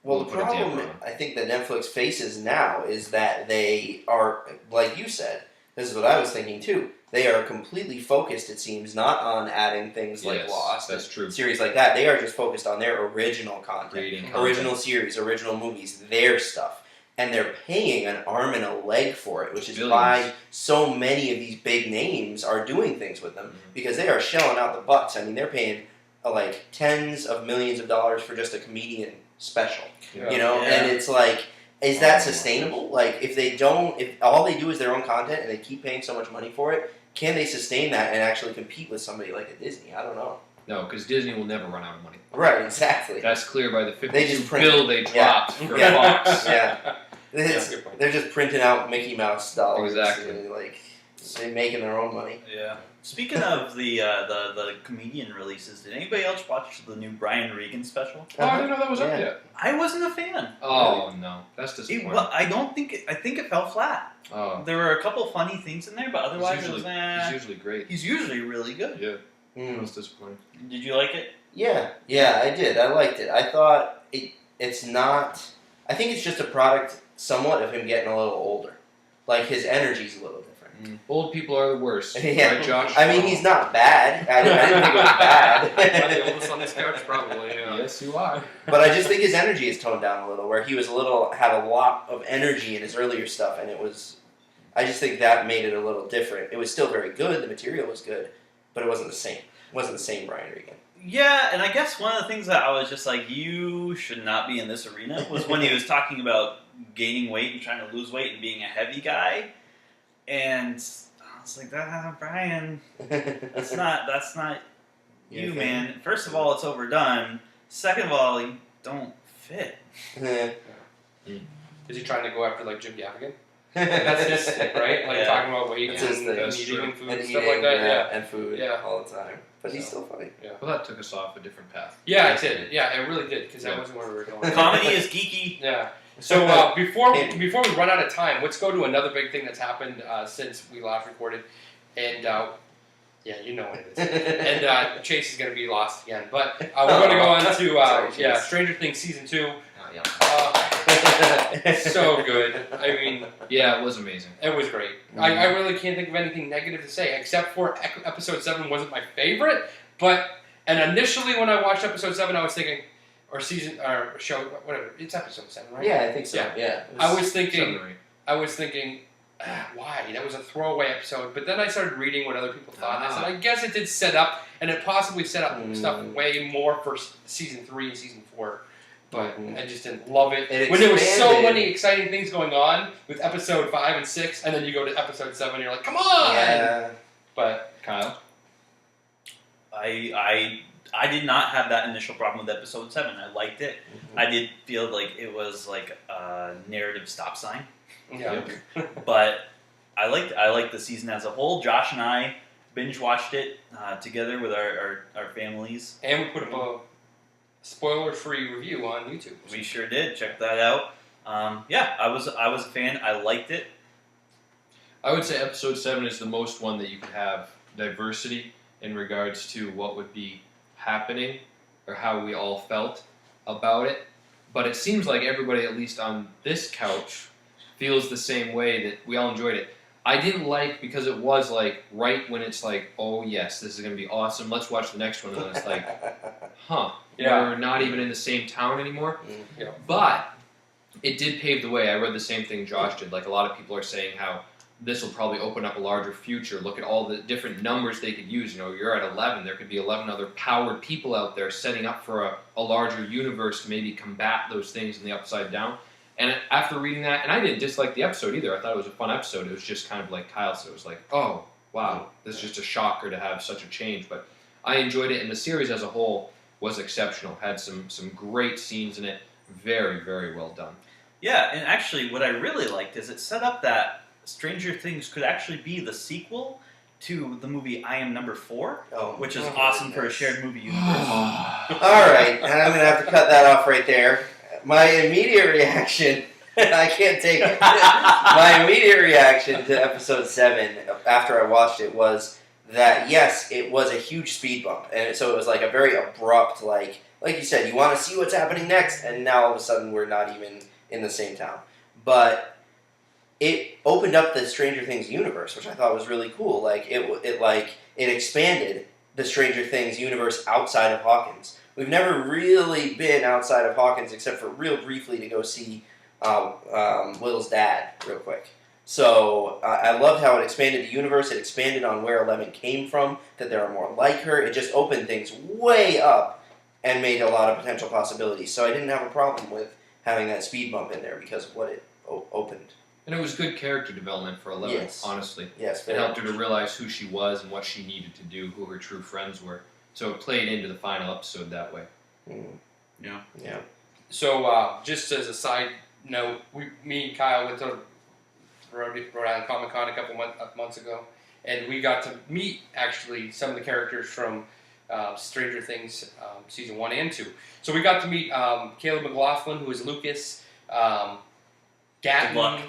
Well, will the put a problem damper on. I think that Netflix faces now is that they are, like you said, this is what I was thinking too. They are completely focused, it seems, not on adding things like Yes, Lost that's and true. series like that. They are just focused on their original content, Creating original content. series, original movies, their stuff. And they're paying an arm and a leg for it, which is Billions. why so many of these big names are doing things with them, because they are shelling out the bucks. I mean, they're paying like tens of millions of dollars for just a comedian special. Yeah. You know, Yeah. and it's like, is that sustainable? Like, if all they do is their own content and they keep paying so much money for it, can they sustain that and actually compete with somebody like a Disney? I don't know. No, because Disney will never run out of money. Right, exactly. That's clear by the They just 52 print- bill they dropped for Yeah. Fox. Yeah. It's- good point. they're just printing out Mickey Mouse dollars. Exactly. And, like, they're making their own money. Yeah. Speaking of the comedian releases, did anybody else watch the new Brian Regan special? Oh, I didn't know that was up Yeah. yet. I wasn't a fan. Oh, no. That's It, disappointing. well, I don't think I think it fell flat. Oh, There were a couple funny things in there, but otherwise he's it was he's usually great. He's usually really good. Yeah, Mm. that's disappointing. Did you like it? Yeah, I did. I liked it. I thought it's not. I think it's just a product somewhat of him getting a little older. Like, his energy's a little different. Old people are the worst. Yeah. Right, Josh? I mean, he's not bad. I didn't think it was Am I bad. the oldest on this couch? Probably. Yeah. Yes, you are. But I just think his energy is toned down a little, where he was had a lot of energy in his earlier stuff, and it was, I just think that made it a little different. It was still very good, the material was good, but it wasn't the same. It wasn't the same Brian Regan. Yeah, and I guess one of the things that I was just like, you should not be in this arena, was when he was talking about gaining weight and trying to lose weight and being a heavy guy, and I was like, Brian, that's not you, Okay. man. First of all, it's overdone. Second of all, you don't fit. Is he trying to go after like Jim Gaffigan? That's his stick, right? Like Yeah. talking about weight That's and, his thing. and That's eating true. and food And and stuff eating, like that. Yeah. and food Yeah. all the time. But he's So. still funny. Well, that took us off a different path. Yeah, it did. Yeah, it really did because that Yeah. wasn't where we were going. Comedy is geeky. Yeah. So before we run out of time, let's go to another big thing that's happened since we last recorded, and yeah, you know what it is. And Chase is going to be lost again, but we're going to go on to Sorry, Chase. Stranger Things season 2. Oh, yeah. So good. I mean, Yeah, it was amazing. it was great. I really can't think of anything negative to say except for episode 7 wasn't my favorite. And initially when I watched episode 7, I was thinking, or show, whatever. It's episode 7, right? Yeah, I think so. Yeah. Yeah. I was thinking. 7 or 8. Why? That was a throwaway episode. But then I started reading what other people thought. And I said, Ah. I guess it did set up, and it possibly set up stuff Mm. way more for season 3 and season 4. But Mhm. I just didn't love it. It When there was so expanded. many exciting things going on with episode 5 and 6, and then you go to episode 7, and you're like, come on! Yeah. But Kyle? I did not have that initial problem with episode 7. I liked it. Mm-hmm. I did feel like it was like a narrative stop sign, yeah. but I liked the season as a whole. Josh and I binge watched it together with our families. And we put up a spoiler-free review on YouTube. We sure did. Check that out. Yeah, I was a fan. I liked it. I would say episode 7 is the most one that you could have diversity in regards to what would be happening or how we all felt about it. But it seems like everybody, at least on this couch, feels the same way, that we all enjoyed it. I didn't like, because it was like right when it's like, oh yes, this is going to be awesome, let's watch the next one, and then it's like, huh, Yeah. we're not even in the same town anymore. Yeah. But it did pave the way. I read the same thing Josh did. Like, a lot of people are saying how this will probably open up a larger future. Look at all the different numbers they could use. You know, you're at 11. There could be 11 other powered people out there setting up for a larger universe to maybe combat those things in the Upside Down. And after reading that, and I didn't dislike the episode either. I thought it was a fun episode. It was just kind of like Kyle said. It was like, oh, wow, this is just a shocker to have such a change. But I enjoyed it, and the series as a whole was exceptional. Had some great scenes in it. very, very well done. Yeah, and actually, what I really liked is it set up that Stranger Things could actually be the sequel to the movie I Am Number 4, which is awesome for a shared movie universe. All right, and I'm going to have to cut that off right there. My immediate reaction, I can't take it. My immediate reaction to episode 7 after I watched it was that, yes, it was a huge speed bump. And so it was like a very abrupt, like you said, you want to see what's happening next, and now all of a sudden we're not even in the same town. But it opened up the Stranger Things universe, which I thought was really cool. Like it expanded the Stranger Things universe outside of Hawkins. We've never really been outside of Hawkins except for real briefly to go see Will's dad real quick. So I loved how it expanded the universe. It expanded on where Eleven came from, that there are more like her. It just opened things way up and made a lot of potential possibilities. So I didn't have a problem with having that speed bump in there because of what it opened. And it was good character development for Eleven, Yes. honestly. Yes, It helped her to realize who she was and what she needed to do, who her true friends were. So it played into the final episode that way. Yeah. So, just as a side note, me and Kyle went to Rhode Island Comic Con a couple months ago, and we got to meet actually some of the characters from Stranger Things season 1 and 2. So we got to meet Caleb McLaughlin, who is Lucas, Gatton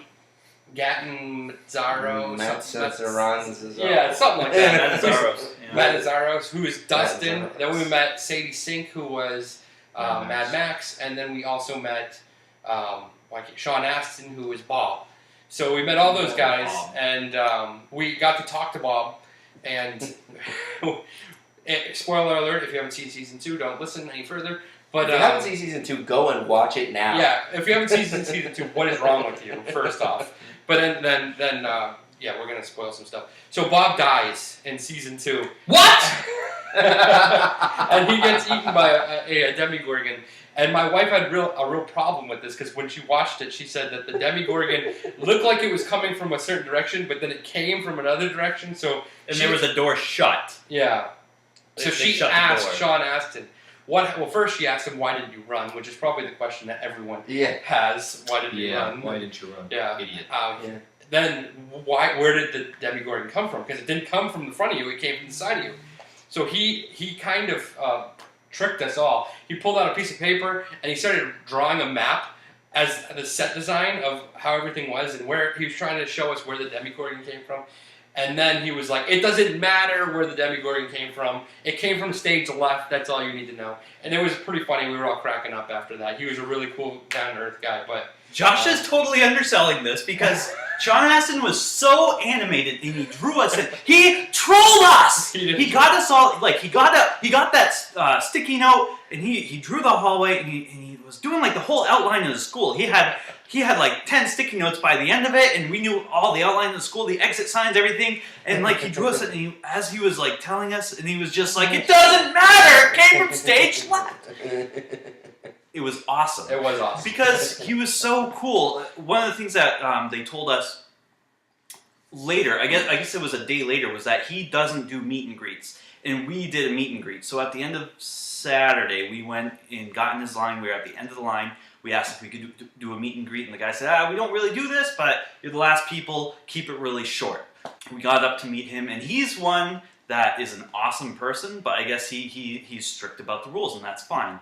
Mazzaro, Yeah, something like that. Mazzaros, Matt Nazaros, who is Dustin. Mazzaros. Then we met Sadie Sink, who was Mad Mad Max, and then we also met Sean Astin, who was Bob. So we met all those guys, and we got to talk to Bob. And spoiler alert: if you haven't seen season 2, don't listen any further. But if you haven't seen season 2, go and watch it now. Yeah, if you haven't seen season 2, what is wrong with you? First off, but then we're gonna spoil some stuff. So Bob dies in season 2. What? And he gets eaten by a Demogorgon. And my wife had a real problem with this because when she watched it, she said that the Demogorgon looked like it was coming from a certain direction, but then it came from another direction. So there was a door shut. Yeah. So They she shut the asked door. Sean Astin, well, first she asked him, why did you run? Which is probably the question that everyone has. Why did you run? Why didn't you run? Yeah. Idiot. Then where did the Demogorgon come from? Because it didn't come from the front of you, it came from the side of you. So he kind of tricked us all. He pulled out a piece of paper and he started drawing a map as the set design of how everything was and where he was trying to show us where the Demogorgon came from. And then he was like, it doesn't matter where the Demogorgon came from. It came from stage left. That's all you need to know. And it was pretty funny. We were all cracking up after that. He was a really cool, down-to-earth guy. But Josh is totally underselling this because Sean Astin was so animated and he drew us in. He trolled us. He got us all he got that sticky note and he drew the hallway and he was doing like the whole outline of the school. He had like 10 sticky notes by the end of it, and we knew all the outline of the school, the exit signs, everything. And like he drew us, and as he was like telling us, and he was just like, "It doesn't matter. It came from stage left." It was awesome. it was awesome. Because he was so cool. One of the things that they told us later, I guess it was a day later, was that he doesn't do meet and greets, and we did a meet and greet. So at the end of Saturday, we went and got in his line. We were at the end of the line. We asked if we could do a meet and greet, and the guy said, we don't really do this, but you're the last people, keep it really short. We got up to meet him, and he's one that is an awesome person, but I guess he's strict about the rules, and that's fine.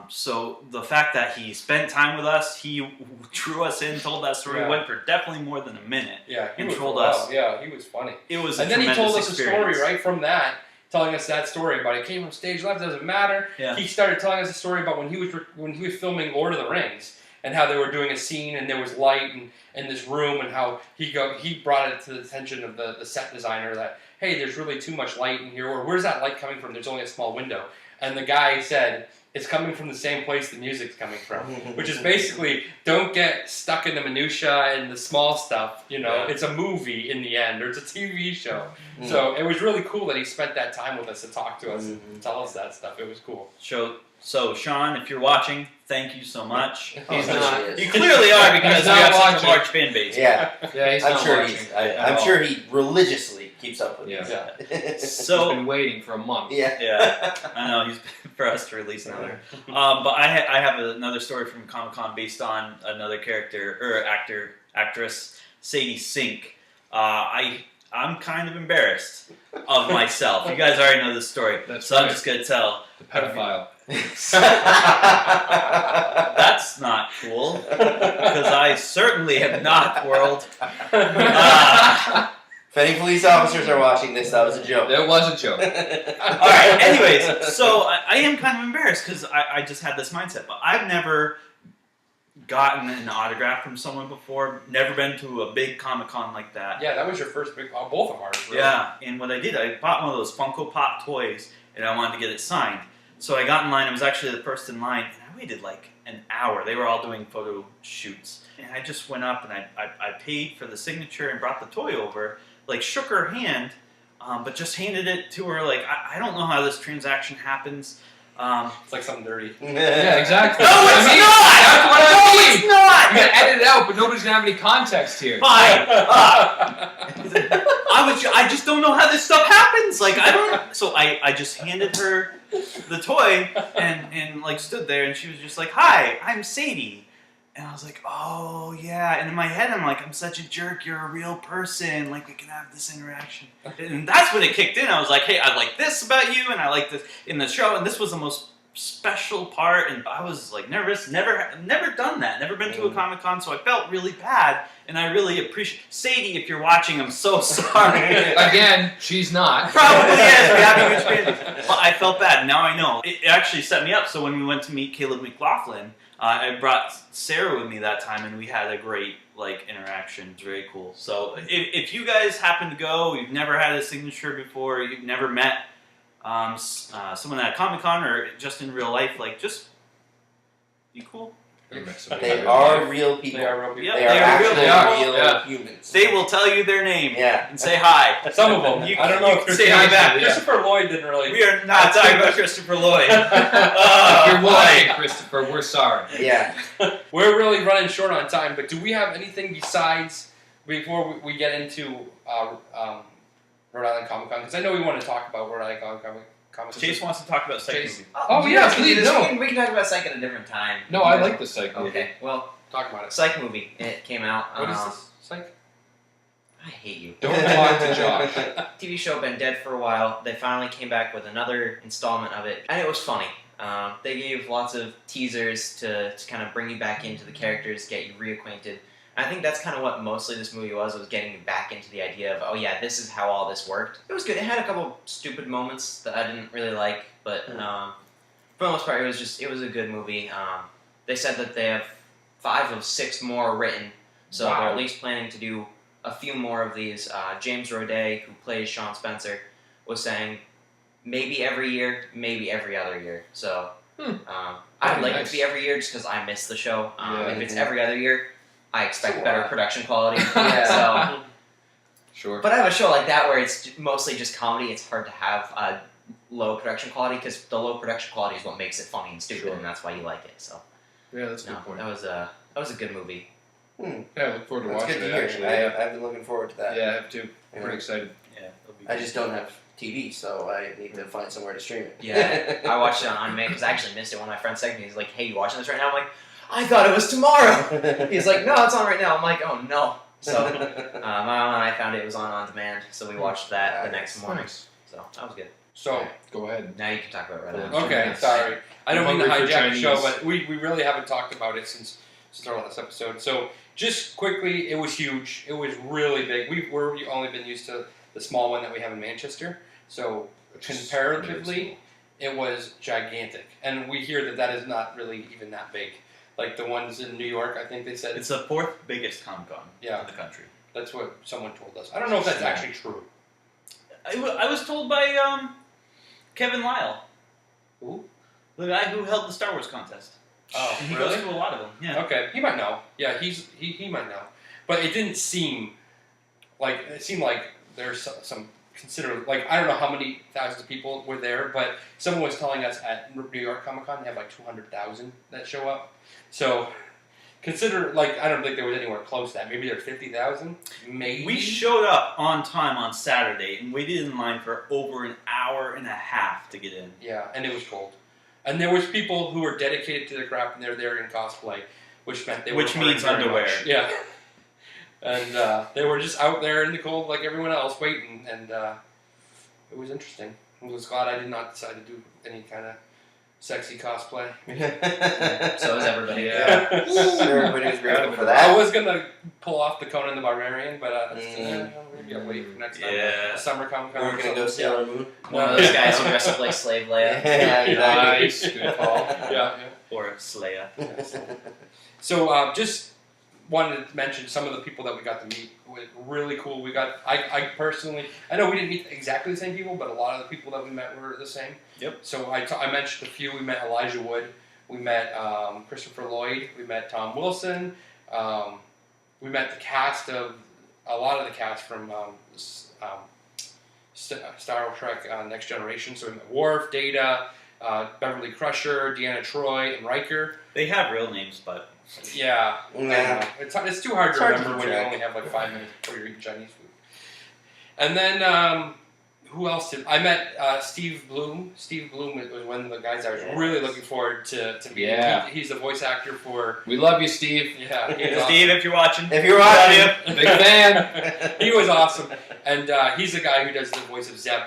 So the fact that he spent time with us, he drew us in, told that story, went for definitely more than a minute. Yeah, he and was trolled us. Yeah, he was funny. It was and a then he told us experience. a story right from that, telling us that story about it came from stage left. Doesn't matter. Yeah. He started telling us a story about when he was filming Lord of the Rings and how they were doing a scene and there was light in this room and how he brought it to the attention of the set designer that, hey, there's really too much light in here, or where's that light coming from? There's only a small window. And the guy said, it's coming from the same place the music's coming from, which is basically don't get stuck in the minutia and the small stuff. It's a movie in the end, or it's a TV show. So it was really cool that he spent that time with us to talk to us and tell us that stuff. It was cool. So Sean, if you're watching, thank you so much. He's not. You clearly are because He's we not have such a watching. large fan base. Yeah, Yeah, he's I'm not sure watching. I'm sure he religiously keeps up with Yeah. us. Yeah. So I've been waiting for a month. Yeah. yeah, I know he's for us to release another. But I have another story from Comic-Con based on another character or actress, Sadie Sink. I'm kind of embarrassed of myself. You guys already know this story, That's so I'm right. just gonna tell. The pedophile. That's not cool because I certainly have not twirled. If any police officers are watching this, that was a joke. That was a joke. All right. Anyways, so I am kind of embarrassed because I just had this mindset, but I've never gotten an autograph from someone before. Never been to a big Comic-Con like that. Yeah, that was your first big, both of ours. Really. Yeah, and what I did, I bought one of those Funko Pop toys, and I wanted to get it signed. So I got in line. I was actually the first in line, and I waited like an hour. They were all doing photo shoots, and I just went up and I paid for the signature and brought the toy over. Like shook her hand, but just handed it to her. Like I don't know how this transaction happens. It's like something dirty. Yeah, exactly. No, it's not! That's what No, I mean. it's not! You gotta edit it out, but nobody's gonna have any context here. Fine. I just don't know how this stuff happens. Like I don't. So I just handed her the toy and like stood there, and she was just like, "Hi, I'm Sadie." And I was like, "Oh yeah." And in my head, I'm like, "I'm such a jerk. You're a real person. Like we can have this interaction." And that's when it kicked in. I was like, "Hey, I like this about you, and I like this in the show." And this was the most special part. And I was like nervous. Never done that. Never been to a Comic-Con, so I felt really bad. And I really appreciate Sadie. If you're watching, I'm so sorry. Again, she's not. Probably is. We have a huge fan. But I felt bad. Now I know. It actually set me up. So when we went to meet Caleb McLaughlin, I brought Sarah with me that time, and we had a great interaction. It's very cool. So if you guys happen to go, you've never had a signature before, you've never met someone at Comic-Con or just in real life, just be cool. They are real people. They are real people. Yep, They they are are real actually people. real Yeah. humans. They will tell you their name Yeah. and say hi. Some of them. You- I don't know you if can say hi Christopher- back. Christopher Lloyd didn't really. We are not talking about Christopher Lloyd. If you're boy. watching, Christopher, we're sorry. Yeah. We're really running short on time, but do we have anything besides before we get into Rhode Island Comic Con? Because I know we want to talk about Rhode Island Comic Con. Chase wants to talk about Psych Chase. movie. Oh, yeah, we can do please, this. no. We can talk about Psych at a different time. No, I like the Psych movie. Okay, well, Talk about it. Psych movie. It came out. What is this? Psych? I hate you. Don't talk to Josh. TV show been dead for a while. They finally came back with another installment of it, and it was funny. They gave lots of teasers to kind of bring you back into the characters, get you reacquainted. And I think that's kind of what mostly this movie was getting you back into the idea of, oh yeah, this is how all this worked. It was good. It had a couple stupid moments that I didn't really like, but for the most part, it was a good movie. They said that they have 5 of 6 more written, so Wow. they're at least planning to do a few more of these. James Roday, who plays Sean Spencer, was saying maybe every year, maybe every other year. So I'd like it to be every year just because I miss the show. If it's every other year, I expect better production quality. So, Sure. but I have a show like that where it's mostly just comedy. It's hard to have low production quality because the low production quality is what makes it funny and stupid, Sure. and that's why you like it. So Yeah, that's a no, good point. that was a good movie. Yeah, I look forward to That's watching good to it, hear. actually. I've been looking forward to that. Yeah, I have too. Yeah. Pretty excited. Yeah, it'll be I good. just don't have TV, so I need to find somewhere to stream it. Yeah, I watched it on May because I actually missed it. One of my friends texted me. He's like, "Hey, you watching this right now?" I'm like, "I thought it was tomorrow." He's like, "No, it's on right now." I'm like, "Oh no." So my mom and I found it was on demand, so we watched that the next morning. Nice. So that was good. So, Go ahead. Now you can talk about Red Island. okay, Yes. sorry. I don't mean to Hungry for hijack the show, Chinese. but we really haven't talked about it since our last episode. So, just quickly, it was huge. It was really big. We've only been used to the small one that we have in Manchester. So, comparatively, it was gigantic. And we hear that is not really even that big. Like the ones in New York, I think they said. It's the 4th biggest Comic-Con Yeah. in the country. That's what someone told us. I don't know if that's Yeah. actually true. I was told by Kevin Lyle. Who? The guy who held the Star Wars contest. Oh, He really? goes to a lot of them. Yeah. Okay, he might know. Yeah, he might know. But it didn't seem like it seemed like there's some considerable, like I don't know how many thousands of people were there, but someone was telling us at New York Comic Con they have like 200,000 that show up. So Consider, like, I don't think there was anywhere close to that. Maybe there's 50,000? Maybe. We showed up on time on Saturday and waited in line for over an hour and a half to get in. Yeah, and it was cold. And there was people who were dedicated to the craft and they're there in cosplay, which meant they Which were means very underwear. much. Yeah. And they were just out there in the cold like everyone else waiting, and it was interesting. I was glad I did not decide to do any kind of sexy cosplay. So is everybody. Yeah. Everybody was grateful for I that. was gonna pull off the Conan the Barbarian, but maybe I'll wait for next time. Yeah. The summer Comic Con. We're gonna go Sailor Moon. One of those guys who dress up like Slave Leia. Yeah, exactly. Nice, good call. Yeah. Or Slayer. So just wanted to mention some of the people that we got to meet. Really cool. We got. I personally. I know we didn't meet exactly the same people, but a lot of the people that we met were the same. Yep. So I mentioned a few. We met Elijah Wood. We met Christopher Lloyd. We met Tom Wilson. We met the cast of a lot of the cast from Star Trek Next Generation. So we met Worf, Data, Beverly Crusher, Deanna Troi, and Riker. They have real names, but Yeah. Yeah. It's too hard to It's hard to remember when keep you track. only have like 5 minutes before you're eating Chinese food. And then who else did I met? Steve Bloom. Steve Bloom was one of the guys I was really looking forward to meeting. Yeah. He's the voice actor for. We love you, Steve. Yeah, he was Steve, if you're watching, If you're love watching, Big fan. awesome. He was awesome, and he's the guy who does the voice of Zeb.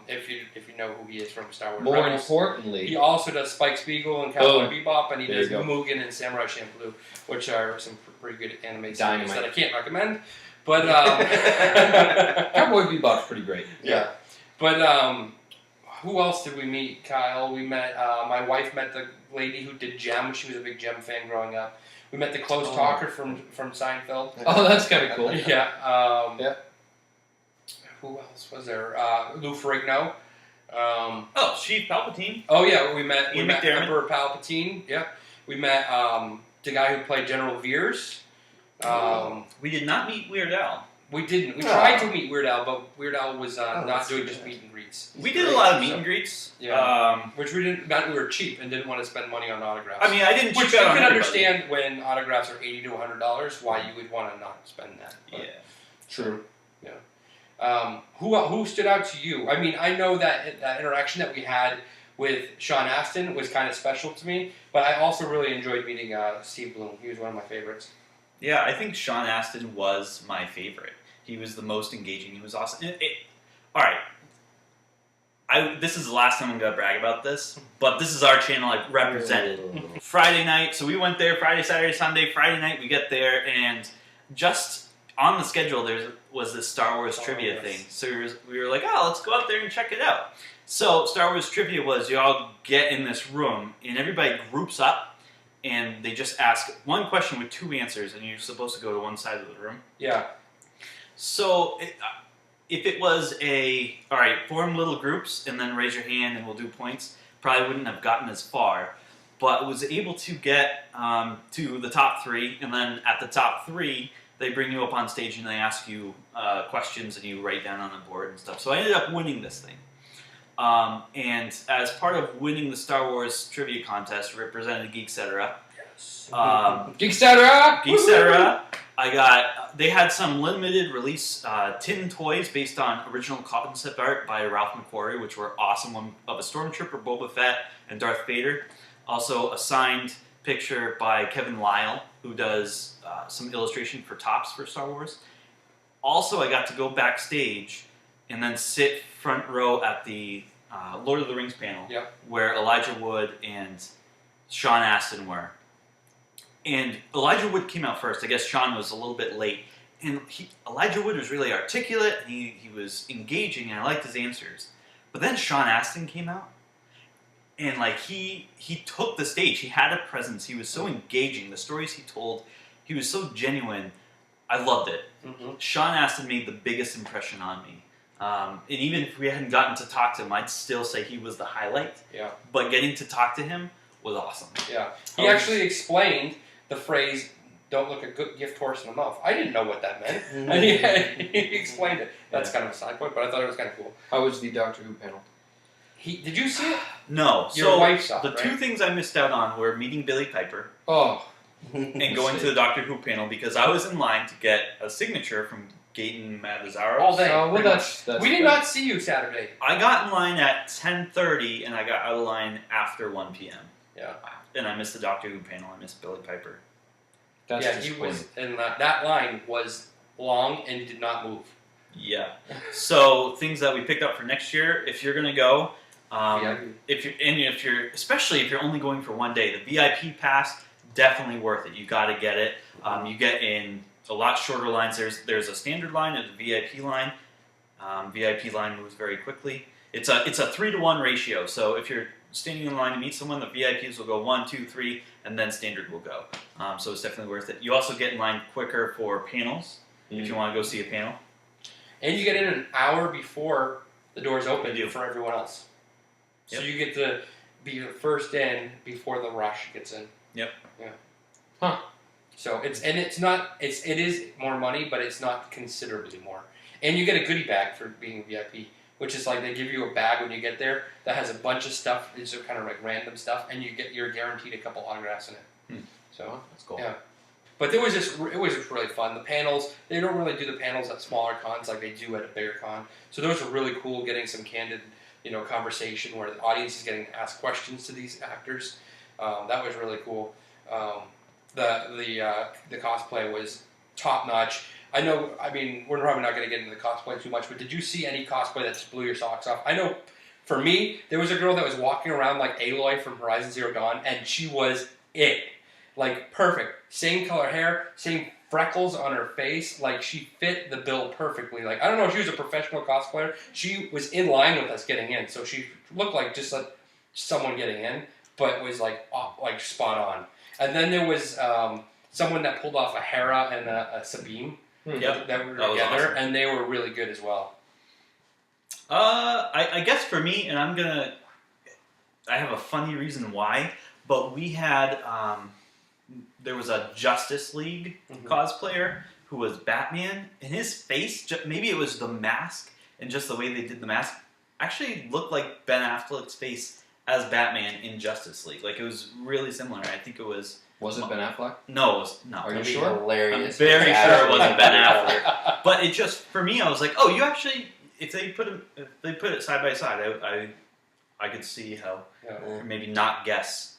If you know who he is from Star Wars. More Rebels. importantly, He also does Spike Spiegel and Cowboy Bebop, and he There does you go. Mugen and Samurai Champloo, which are some pretty good anime series Dynamite. that I can't recommend. But Cowboy Bebop's pretty great. yeah. But who else did we meet, Kyle? We met my wife met the lady who did Gem. She was a big Gem fan growing up. We met the close talker from Seinfeld. Oh, that's kind of cool. Yeah. Yeah. Who else was there? Lou Ferrigno. oh, Chief Palpatine. Oh yeah, we met Ian McDiarmid. Emperor Palpatine. Yeah, we met the guy who played General Veers. We did not meet Weird Al. We didn't. We Oh. tried to meet Weird Al, but Weird Al was Oh, not that's doing too just bad. meet and greets. We did a lot of meet and greets. Yeah. Which we didn't. That we were cheap and didn't want to spend money on autographs. I mean, I didn't. which cheap you out on can everybody. understand when autographs are $80 to $100, why you would want to not spend that. But, Yeah. True. Yeah. Who stood out to you? I mean, I know that interaction that we had with Sean Astin was kind of special to me, but I also really enjoyed meeting Steve Bloom. He was one of my favorites. Yeah, I think Sean Astin was my favorite. He was the most engaging. He was awesome. All right. This is the last time I'm going to brag about this, but this is our channel I represented. Friday night, so we went there Friday, Saturday, Sunday. Friday night, we get there, and just on the schedule, there was this Star Wars trivia yes. thing. So we were like, oh, let's go out there and check it out. So Star Wars trivia was you all get in this room, and everybody groups up, and they just ask one question with 2 answers, and you're supposed to go to one side of the room. Yeah. So if it was all right, form little groups and then raise your hand and we'll do points, probably wouldn't have gotten as far, but was able to get to the top 3, and then at the top 3, they bring you up on stage and they ask you questions and you write down on the board and stuff. So I ended up winning this thing. And as part of winning the Star Wars trivia contest, represented Geek-Cetera. Yes. Geek-Cetera! Geek-Cetera. They had some limited release tin toys based on original concept art by Ralph McQuarrie, which were awesome. One of a Stormtrooper, Boba Fett, and Darth Vader. Also a signed picture by Kevin Lyle, who does some illustration for tops for Star Wars. Also, I got to go backstage and then sit front row at the Lord of the Rings panel, Yep. where Elijah Wood and Sean Astin were. And Elijah Wood came out first. I guess Sean was a little bit late. And Elijah Wood was really articulate, and he was engaging, and I liked his answers. But then Sean Astin came out, and like he took the stage. He had a presence. He was so engaging. The stories he told, he was so genuine. I loved it. Mm-hmm. Sean Astin made the biggest impression on me. And even if we hadn't gotten to talk to him, I'd still say he was the highlight. Yeah. But getting to talk to him was awesome. Yeah. He actually explained the phrase, "Don't look a good gift horse in the mouth." I didn't know what that meant. And he explained it. That's kind of a side point, but I thought it was kind of cool. How was the Doctor Who panel? Did you see it? No. Your So wife saw it, the right? 2 things I missed out on were meeting Billy Piper Oh, and going to the Doctor Who panel because I was in line to get a signature from Gaten Matazaros. All day. Oh, well, pretty that's much. We did fair. not see you Saturday. I got in line at 10:30 and I got out of line after 1 p.m. Yeah. And I missed the Doctor Who panel. I missed Billy Piper. That's Yeah, he was, and that line was long and did not move. Yeah. So things that we picked up for next year, if you're gonna go, Yeah. if you're especially if you're only going for 1 day, the VIP pass definitely worth it. You got to get it. You get in a lot shorter lines. There's a standard line and a VIP line. VIP line moves very quickly. It's a 3-to-1 ratio. So if you're standing in line to meet someone, the VIPs will go 1, 2, 3, and then standard will go. So it's definitely worth it. You also get in line quicker for panels if you want to go see a panel. And you get in an hour before the doors open You do. for everyone else. So Yep. you get to be the first in before the rush gets in. Yep. Yeah. Huh. So it is more money, but it's not considerably more. And you get a goodie bag for being VIP, which is like they give you a bag when you get there that has a bunch of stuff. It's kind of like random stuff, and you're guaranteed a couple autographs in it. So That's cool. yeah. But it was just really fun. The panels, they don't really do the panels at smaller cons like they do at a bigger con. So those are really cool, getting some candid, conversation where the audience is getting to ask questions to these actors. That was really cool. The cosplay was top notch. I know, we're probably not going to get into the cosplay too much, but did you see any cosplay that just blew your socks off? I know, for me, there was a girl that was walking around like Aloy from Horizon Zero Dawn, and she was it. Like, perfect. Same color hair, same freckles on her face. Like, she fit the bill perfectly. Like, I don't know if she was a professional cosplayer. She was in line with us getting in, so she looked like just like someone getting in, but was like spot on. And then there was someone that pulled off a Hera and a Sabine Yep. that were That was together, awesome. and they were really good as well. I guess for me, and I have a funny reason why, but we had, there was a Justice League cosplayer who was Batman, and his face, maybe it was the mask, and just the way they did the mask, actually looked like Ben Affleck's face as Batman in Justice League. Like, it was really similar. I think it was... Was it Ben Affleck? No, it was not. Are you That'd be sure? hilarious. I'm very sure it wasn't Ben Affleck. Affleck. But it just, for me, I was like, oh, you actually, if they put it side by side, I could see how, or maybe not guess.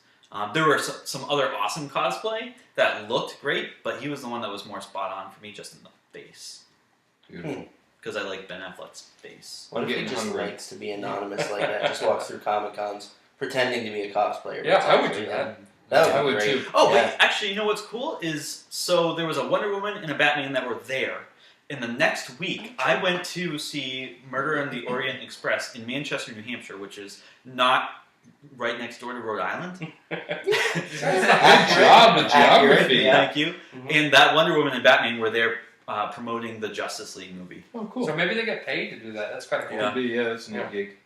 There were some other awesome cosplay that looked great, but he was the one that was more spot on for me, just in the face. Beautiful. Because I like Ben Affleck's face. What I'm if he getting just hungry. likes to be anonymous like that? Just walks through Comic Cons pretending to be a cosplayer. Yeah, It's I would actually do him. that. That I would be would great. too. Oh, Yeah. wait, actually, you know what's cool is, so there was a Wonder Woman and a Batman that were there. In the next week, I went to see Murder on the Orient Express in Manchester, New Hampshire, which is not right next door to Rhode Island. Good job with geography. Yeah. Thank you. Mhm. And that Wonder Woman and Batman were there promoting the Justice League movie. Oh, cool. So maybe they get paid to do that. That's kind of cool. Yeah. It's a neat gig.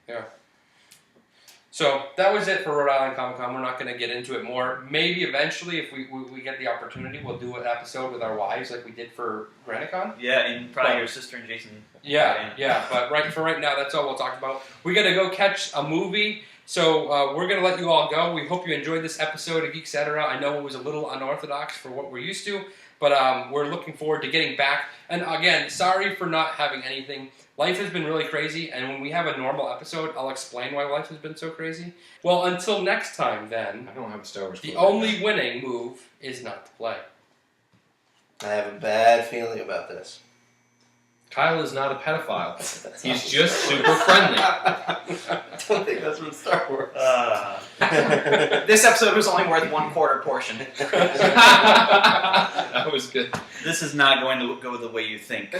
So that was it for Rhode Island Comic Con. We're not going to get into it more. Maybe eventually, if we get the opportunity, we'll do an episode with our wives like we did for GraniteCon. Yeah, and probably your sister and Jason. Yeah. But right now, that's all we'll talk about. We got to go catch a movie. So we're going to let you all go. We hope you enjoyed this episode of Geek-Cetera. I know it was a little unorthodox for what we're used to, but we're looking forward to getting back. And again, sorry for not having anything. Life has been really crazy, and when we have a normal episode, I'll explain why life has been so crazy. Well, until next time, then, I don't have a Star Wars. the clue right only winning move is not to play. I have a bad feeling about this. now. Kyle is not a pedophile. He's just super friendly. I don't think that's from Star Wars. This episode was only worth 1/4 portion. That was good. This is not going to go the way you think.